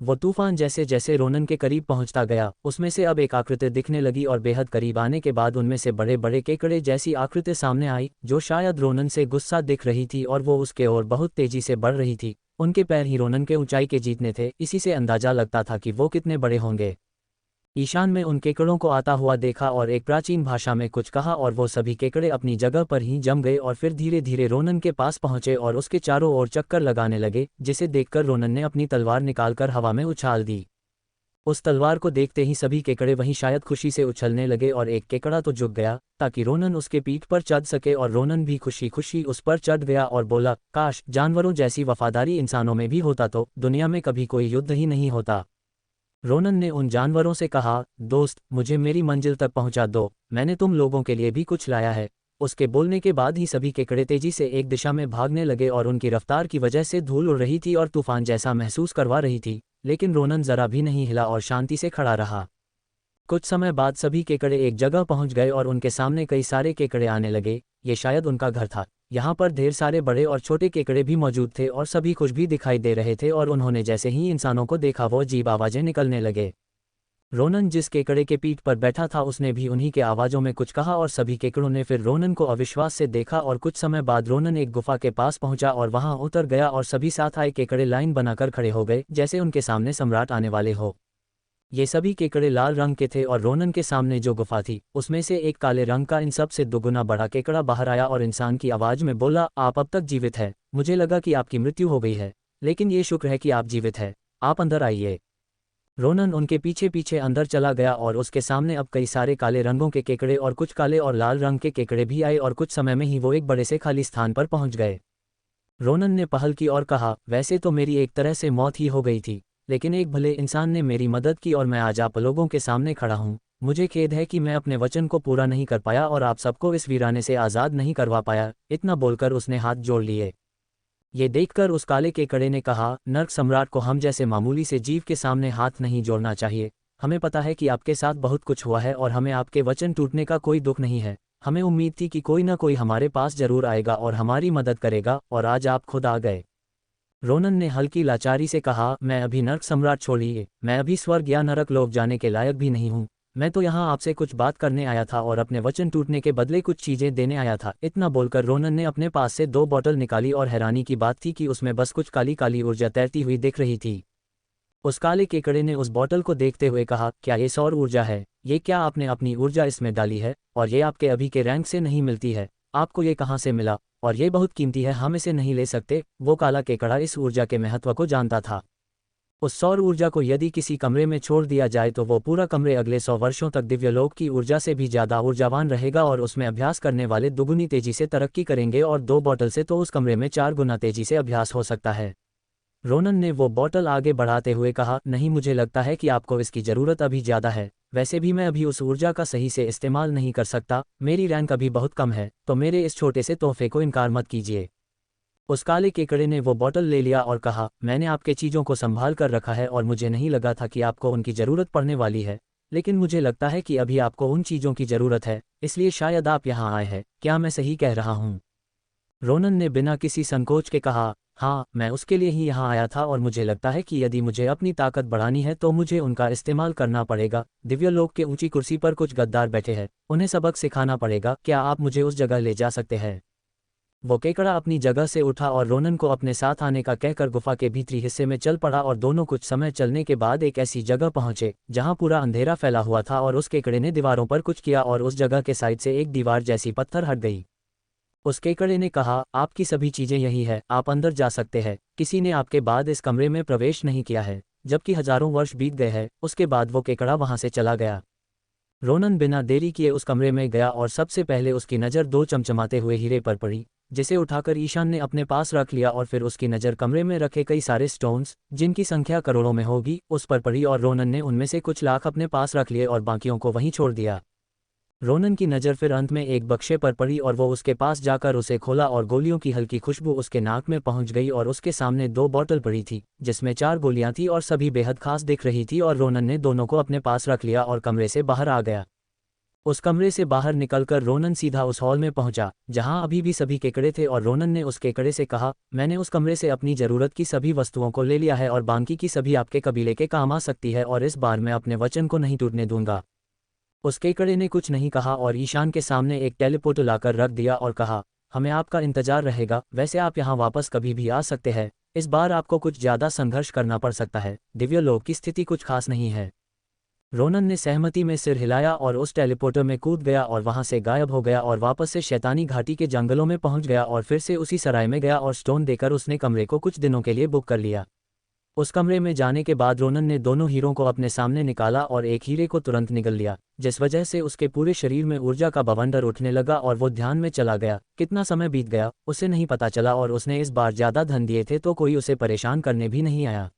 वो तूफान जैसे जैसे रोनन के करीब पहुंचता गया, उसमें से अब एक आकृति दिखने लगी और बेहद करीब आने के बाद उनमें से बड़े बड़े केकड़े जैसी आकृति सामने आई, जो शायद रोनन से गुस्सा दिख रही थी और वो उसके ओर बहुत तेजी से बढ़ रही थी। उनके पैर ही रोनन के ऊंचाई के जीतने थे, इसी से अंदाजा लगता था कि वो कितने बड़े होंगे। ईशान में उन केकड़ों को आता हुआ देखा और एक प्राचीन भाषा में कुछ कहा और वो सभी केकड़े अपनी जगह पर ही जम गए और फिर धीरे धीरे रोनन के पास पहुंचे और उसके चारों ओर चक्कर लगाने लगे, जिसे देखकर रोनन ने अपनी तलवार निकालकर हवा में उछाल दी। उस तलवार को देखते ही सभी केकड़े वहीं शायद खुशी से उछलने लगे और एक केकड़ा तो झुक गया ताकि रोनन उसके पीठ पर चढ़ सके और रोनन भी खुशी खुशी उस पर चढ़ गया और बोला, काश जानवरों जैसी वफादारी इंसानों में भी होता तो दुनिया में कभी कोई युद्ध ही नहीं होता। रोनन ने उन जानवरों से कहा, दोस्त मुझे मेरी मंजिल तक पहुंचा दो, मैंने तुम लोगों के लिए भी कुछ लाया है। उसके बोलने के बाद ही सभी केकड़े तेजी से एक दिशा में भागने लगे और उनकी रफ्तार की वजह से धूल उड़ रही थी और तूफान जैसा महसूस करवा रही थी, लेकिन रोनन जरा भी नहीं हिला और शांति से खड़ा रहा। कुछ समय बाद सभी केकड़े एक जगह पहुंच गए और उनके सामने कई सारे केकड़े आने लगे। ये शायद उनका घर था। यहाँ पर ढेर सारे बड़े और छोटे केकड़े भी मौजूद थे और सभी खुश भी दिखाई दे रहे थे और उन्होंने जैसे ही इंसानों को देखा वो अजीब आवाजें निकलने लगे। रोनन जिस केकड़े के पीठ पर बैठा था उसने भी उन्हीं के आवाज़ों में कुछ कहा और सभी केकड़ों ने फिर रोनन को अविश्वास से देखा और कुछ समय बाद रोनन एक गुफा के पास पहुंचा और वहां उतर गया और सभी साथ आए केकड़े लाइन बनाकर खड़े हो गए जैसे उनके सामने सम्राट आने वाले हो। ये सभी केकड़े लाल रंग के थे और रोनन के सामने जो गुफा थी उसमें से एक काले रंग का इन सब से दोगुना बड़ा केकड़ा बाहर आया और इंसान की आवाज में बोला, आप अब तक जीवित है, मुझे लगा कि आपकी मृत्यु हो गई है, लेकिन ये शुक्र है कि आप जीवित है, आप अंदर आइए। रोनन उनके पीछे पीछे अंदर चला गया और उसके सामने अब कई सारे काले रंगों के केकड़े और कुछ काले और लाल रंग के केकड़े भी आए और कुछ समय में ही वो एक बड़े से खाली स्थान पर पहुंच गए। रोनन ने पहल की और कहा, वैसे तो मेरी एक तरह से मौत ही हो गई थी, लेकिन एक भले इंसान ने मेरी मदद की और मैं आज आप लोगों के सामने खड़ा हूँ। मुझे खेद है कि मैं अपने वचन को पूरा नहीं कर पाया और आप सबको इस वीराने से आज़ाद नहीं करवा पाया। इतना बोलकर उसने हाथ जोड़ लिए। ये देखकर उस काले केकड़े ने कहा, नर्क सम्राट को हम जैसे मामूली से जीव के सामने हाथ नहीं जोड़ना चाहिए। हमें पता है कि आपके साथ बहुत कुछ हुआ है और हमें आपके वचन टूटने का कोई दुख नहीं है। हमें उम्मीद थी कि कोई ना कोई हमारे पास जरूर आएगा और हमारी मदद करेगा, और आज आप खुद आ गए। रोनन ने हल्की लाचारी से कहा, मैं अभी नर्क सम्राट छोड़िए, मैं अभी स्वर्ग या नरक लोक जाने के लायक भी नहीं हूँ। मैं तो यहाँ आपसे कुछ बात करने आया था और अपने वचन टूटने के बदले कुछ चीजें देने आया था। इतना बोलकर रोनन ने अपने पास से 2 बोतल निकाली और हैरानी की बात थी कि उसमें बस कुछ काली काली ऊर्जा तैरती हुई दिख रही थी। उस काले केकड़े ने उस बोतल को देखते हुए कहा, क्या ये सौर ऊर्जा है? ये क्या आपने अपनी ऊर्जा इसमें डाली है? और ये आपके अभी के रैंक से नहीं मिलती है, आपको ये कहाँ से मिला? और ये बहुत कीमती है, हम इसे नहीं ले सकते। वो काला केकड़ा इस ऊर्जा के महत्व को जानता था। उस सौर ऊर्जा को यदि किसी कमरे में छोड़ दिया जाए तो वो पूरा कमरे अगले 100 वर्षों तक दिव्यलोक की ऊर्जा से भी ज्यादा ऊर्जावान रहेगा और उसमें अभ्यास करने वाले दुगुनी तेजी से तरक्की करेंगे और 2 बोतल से तो उस कमरे में 4 गुना तेजी से अभ्यास हो सकता है। रोनन ने वो बोतल आगे बढ़ाते हुए कहा, नहीं, मुझे लगता है कि आपको इसकी ज़रूरत अभी ज़्यादा है। वैसे भी मैं अभी उस ऊर्जा का सही से इस्तेमाल नहीं कर सकता, मेरी रैंक अभी बहुत कम है, तो मेरे इस छोटे से तोहफे को इनकार मत कीजिए। उस काले केकड़े ने वो बोतल ले लिया और कहा, मैंने आपके चीज़ों को संभाल कर रखा है और मुझे नहीं लगा था कि आपको उनकी ज़रूरत पड़ने वाली है, लेकिन मुझे लगता है कि अभी आपको उन चीज़ों की ज़रूरत है, इसलिए शायद आप यहाँ आए हैं। क्या मैं सही कह रहा हूँ? रोनन ने बिना किसी संकोच के कहा, हाँ, मैं उसके लिए ही यहाँ आया था और मुझे लगता है कि यदि मुझे अपनी ताकत बढ़ानी है तो मुझे उनका इस्तेमाल करना पड़ेगा। दिव्यलोक के ऊंची कुर्सी पर कुछ गद्दार बैठे हैं, उन्हें सबक सिखाना पड़ेगा। क्या आप मुझे उस जगह ले जा सकते हैं? वो केकड़ा अपनी जगह से उठा और रोनन को अपने साथ आने का कहकर गुफा के भीतरी हिस्से में चल पड़ा और दोनों कुछ समय चलने के बाद एक ऐसी जगह पहुंचे जहां पूरा अंधेरा फैला हुआ था और उस केकड़े ने दीवारों पर कुछ किया और उस जगह के साइड से एक दीवार जैसी पत्थर हट गई। उस केकड़े ने कहा, आपकी सभी चीजें यही है, आप अंदर जा सकते हैं। किसी ने आपके बाद इस कमरे में प्रवेश नहीं किया है, जबकि हजारों वर्ष बीत गए हैं। उसके बाद वो केकड़ा वहां से चला गया। रोनन बिना देरी किए उस कमरे में गया और सबसे पहले उसकी नज़र 2 चमचमाते हुए हीरे पर पड़ी, जिसे उठाकर ईशान ने अपने पास रख लिया और फिर उसकी नज़र कमरे में रखे कई सारे स्टोन्स, जिनकी संख्या करोड़ों में होगी, उस पर पड़ी और रोनन ने उनमें से कुछ लाख अपने पास रख लिए और बाकियों को वहीं छोड़ दिया। रोनन की नज़र फिर अंत में एक बक्से पर पड़ी और वो उसके पास जाकर उसे खोला और गोलियों की हल्की खुशबू उसके नाक में पहुंच गई और उसके सामने 2 बोतल पड़ी थी जिसमें 4 गोलियां थी और सभी बेहद खास दिख रही थी और रोनन ने दोनों को अपने पास रख लिया और कमरे से बाहर आ गया। उस कमरे से बाहर निकलकर रोनन सीधा उस हॉल में पहुंचा जहां अभी भी सभी केकड़े थे और रोनन ने उस केकड़े से कहा, मैंने उस कमरे से अपनी ज़रूरत की सभी वस्तुओं को ले लिया है और बाकी की सभी आपके कबीले के काम आ सकती है और इस बार मैं अपने वचन को नहीं टूटने दूंगा। उस केकड़े ने कुछ नहीं कहा और ईशान के सामने एक टेलीपोर्ट लाकर रख दिया और कहा, हमें आपका इंतजार रहेगा। वैसे आप यहाँ वापस कभी भी आ सकते हैं, इस बार आपको कुछ ज़्यादा संघर्ष करना पड़ सकता है, दिव्यलोक की स्थिति कुछ खास नहीं है। रोनन ने सहमति में सिर हिलाया और उस टेलीपोर्टर में कूद गया और वहां से गायब हो गया और वापस से शैतानी घाटी के जंगलों में पहुंच गया और फिर से उसी सराय में गया और स्टोन देकर उसने कमरे को कुछ दिनों के लिए बुक कर लिया। उस कमरे में जाने के बाद रोनन ने दोनों हीरों को अपने सामने निकाला और एक हीरे को तुरंत निगल लिया, जिस वजह से उसके पूरे शरीर में ऊर्जा का बवंडर उठने लगा और वो ध्यान में चला गया। कितना समय बीत गया उसे नहीं पता चला और उसने इस बार ज़्यादा धन दिए थे तो कोई उसे परेशान करने भी नहीं आया।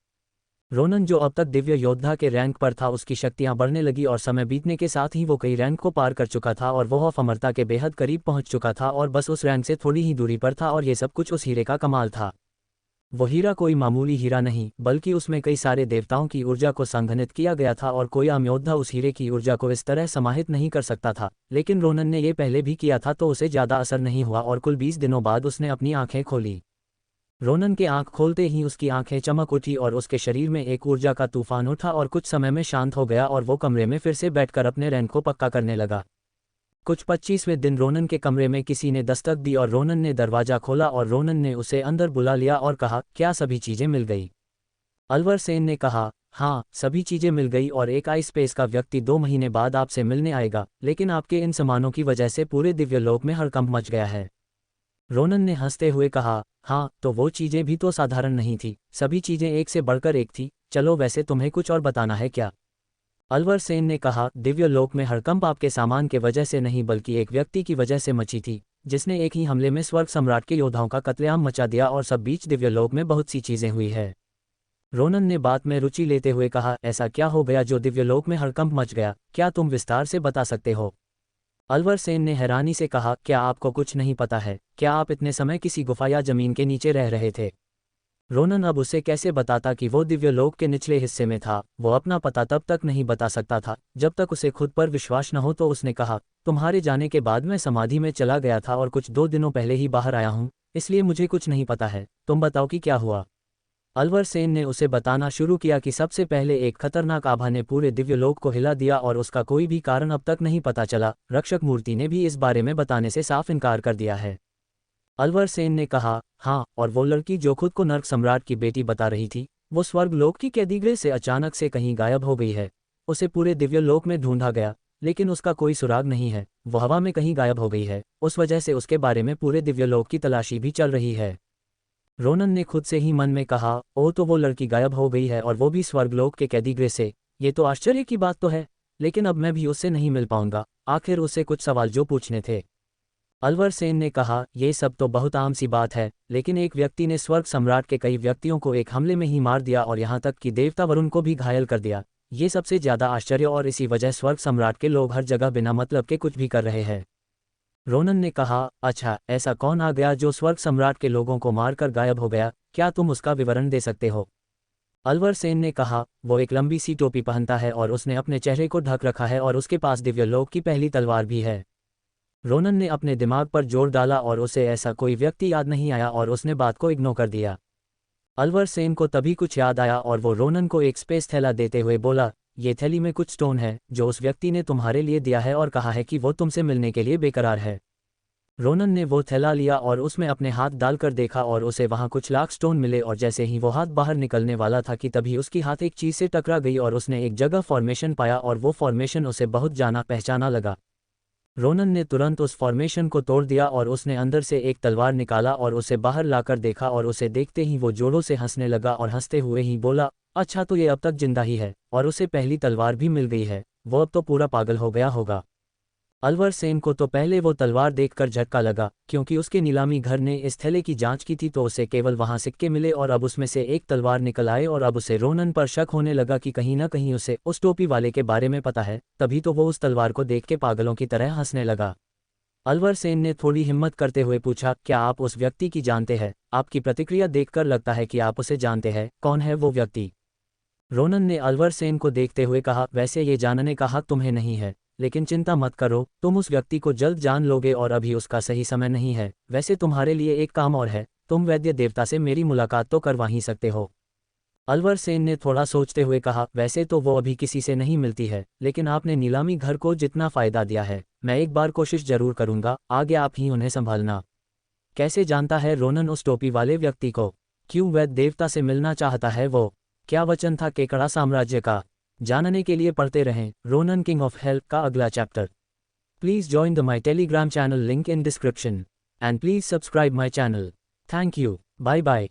रोनन जो अब तक दिव्य योद्धा के रैंक पर था, उसकी शक्तियां बढ़ने लगी और समय बीतने के साथ ही वो कई रैंक को पार कर चुका था और वो अमरता के बेहद करीब पहुंच चुका था और बस उस रैंक से थोड़ी ही दूरी पर था। और ये सब कुछ उस हीरे का कमाल था। वो हीरा कोई मामूली हीरा नहीं, बल्कि उसमें कई सारे देवताओं की ऊर्जा को संघनित किया गया था और कोई आम योद्धा उस हीरे की ऊर्जा को इस तरह समाहित नहीं कर सकता था। लेकिन रोनन ने ये पहले भी किया था तो उसे ज़्यादा असर नहीं हुआ और कुल 20 दिनों बाद उसने अपनी आंखें खोली। रोनन के आंख खोलते ही उसकी आंखें चमक उठी और उसके शरीर में एक ऊर्जा का तूफान उठा और कुछ समय में शांत हो गया और वो कमरे में फिर से बैठकर अपने रैंक को पक्का करने लगा। कुछ 25वें दिन रोनन के कमरे में किसी ने दस्तक दी और रोनन ने दरवाज़ा खोला और रोनन ने उसे अंदर बुला लिया और कहा, क्या सभी चीज़ें मिल गई? अलवर सेन ने कहा, हाँ सभी चीज़ें मिल गई और एक आई स्पेस का व्यक्ति 2 महीने बाद आपसे मिलने आएगा, लेकिन आपके इन सामानों की वजह से पूरे दिव्यलोक में हड़कंप मच गया है। रोनन ने हंसते हुए कहा, हाँ तो वो चीज़ें भी तो साधारण नहीं थी, सभी चीज़ें एक से बढ़कर एक थी। चलो वैसे तुम्हें कुछ और बताना है क्या? अलवर सेन ने कहा, दिव्यलोक में हड़कंप आपके सामान के वजह से नहीं बल्कि एक व्यक्ति की वजह से मची थी, जिसने एक ही हमले में स्वर्ग सम्राट के योद्धाओं का कत्लेआम मचा दिया और सब बीच दिव्यलोक में बहुत सी चीज़ें हुई है। रोनन ने बात में रुचि लेते हुए कहा, ऐसा क्या हो गया जो दिव्यलोक में हड़कंप मच गया? क्या तुम विस्तार से बता सकते हो? अलवर सेन ने हैरानी से कहा, क्या आपको कुछ नहीं पता है? क्या आप इतने समय किसी गुफा या जमीन के नीचे रह रहे थे? रोनन अब उसे कैसे बताता कि वो दिव्यलोक के निचले हिस्से में था। वो अपना पता तब तक नहीं बता सकता था जब तक उसे खुद पर विश्वास न हो। तो उसने कहा, तुम्हारे जाने के बाद मैं समाधि में चला गया था और कुछ 2 दिनों पहले ही बाहर आया हूँ, इसलिए मुझे कुछ नहीं पता है। तुम बताओ कि क्या हुआ? अलवर सेन ने उसे बताना शुरू किया कि सबसे पहले एक खतरनाक आभा ने पूरे दिव्यलोक को हिला दिया और उसका कोई भी कारण अब तक नहीं पता चला। रक्षक मूर्ति ने भी इस बारे में बताने से साफ इनकार कर दिया है। अलवर सेन ने कहा, हाँ, और वो लड़की जो खुद को नर्क सम्राट की बेटी बता रही थी, वो स्वर्गलोक की कैदीगृह से अचानक से कहीं गायब हो गई है। उसे पूरे दिव्यलोक में ढूंढा गया, लेकिन उसका कोई सुराग नहीं है। वो हवा में कहीं गायब हो गई है। उस वजह से उसके बारे में पूरे दिव्यलोक की तलाशी भी चल रही है। रोनन ने खुद से ही मन में कहा, ओ तो वो लड़की गायब हो गई है और वो भी स्वर्गलोक के कैदीगृह से। ये तो आश्चर्य की बात तो है, लेकिन अब मैं भी उससे नहीं मिल पाऊंगा। आखिर उससे कुछ सवाल जो पूछने थे। अलवर सेन ने कहा, ये सब तो बहुत आम सी बात है, लेकिन एक व्यक्ति ने स्वर्ग सम्राट के कई व्यक्तियों को एक हमले में ही मार दिया और यहाँ तक कि देवता वरुण को भी घायल कर दिया। ये सबसे ज़्यादा आश्चर्य, और इसी वजह स्वर्ग सम्राट के लोग हर जगह बिना मतलब के कुछ भी कर रहे हैं। रोनन ने कहा, अच्छा ऐसा कौन आ गया जो स्वर्ग सम्राट के लोगों को मारकर गायब हो गया? क्या तुम उसका विवरण दे सकते हो? अलवर सेन ने कहा, वो एक लंबी सी टोपी पहनता है और उसने अपने चेहरे को ढक रखा है और उसके पास दिव्यलोक की पहली तलवार भी है। रोनन ने अपने दिमाग पर जोर डाला और उसे ऐसा कोई व्यक्ति याद नहीं आया और उसने बात को इग्नोर कर दिया। अलवर सेन को तभी कुछ याद आया और वो रोनन को एक स्पेस थैला देते हुए बोला, ये थैली में कुछ स्टोन है जो उस व्यक्ति ने तुम्हारे लिए दिया है और कहा है कि वो तुमसे मिलने के लिए बेकरार है। रोनन ने वो थैला लिया और उसमें अपने हाथ डालकर देखा और उसे वहाँ कुछ लाख स्टोन मिले और जैसे ही वो हाथ बाहर निकलने वाला था कि तभी उसकी हाथ एक चीज़ से टकरा गई और उसने एक जगह फॉर्मेशन पाया और वो फॉर्मेशन उसे बहुत जाना पहचाना लगा। रोनन ने तुरंत उस फॉर्मेशन को तोड़ दिया और उसने अंदर से एक तलवार निकाला और उसे बाहर लाकर देखा और उसे देखते ही वो जोरों से हंसने लगा और हंसते हुए ही बोला, अच्छा तो ये अब तक जिंदा ही है और उसे पहली तलवार भी मिल गई है। वो अब तो पूरा पागल हो गया होगा। अलवर सेन को तो पहले वो तलवार देखकर झटका लगा, क्योंकि उसके नीलामी घर ने इस थैले की जांच की थी तो उसे केवल वहां सिक्के मिले और अब उसमें से एक तलवार निकल आए और अब उसे रोनन पर शक होने लगा कि कहीं ना कहीं उसे उस टोपी वाले के बारे में पता है। तभी तो वो उस तलवार को देख के पागलों की तरह हंसने लगा। अलवर सेन ने थोड़ी हिम्मत करते हुए पूछा, क्या आप उस व्यक्ति की जानते हैं? आपकी प्रतिक्रिया देखकर लगता है कि आप उसे जानते हैं। कौन है वो व्यक्ति? रोनन ने अलवर सेन को देखते हुए कहा, वैसे ये जानने का हक तुम्हें नहीं है, लेकिन चिंता मत करो, तुम उस व्यक्ति को जल्द जान लोगे और अभी उसका सही समय नहीं है। वैसे तुम्हारे लिए एक काम और है, तुम वैद्य देवता से मेरी मुलाकात तो करवा ही सकते हो। अलवर सेन ने थोड़ा सोचते हुए कहा, वैसे तो वो अभी किसी से नहीं मिलती है, लेकिन आपने नीलामी घर को जितना फ़ायदा दिया है, मैं एक बार कोशिश जरूर करूंगा। आगे आप ही उन्हें संभालना। कैसे जानता है रोनन उस टोपी वाले व्यक्ति को? क्यों वैद्य देवता से मिलना चाहता है वो? क्या वचन था केकड़ा साम्राज्य का? जानने के लिए पढ़ते रहें रोनन किंग ऑफ हेल्प का अगला chapter. Please join the my Telegram channel, link in description, and please subscribe my channel. Thank you, bye bye.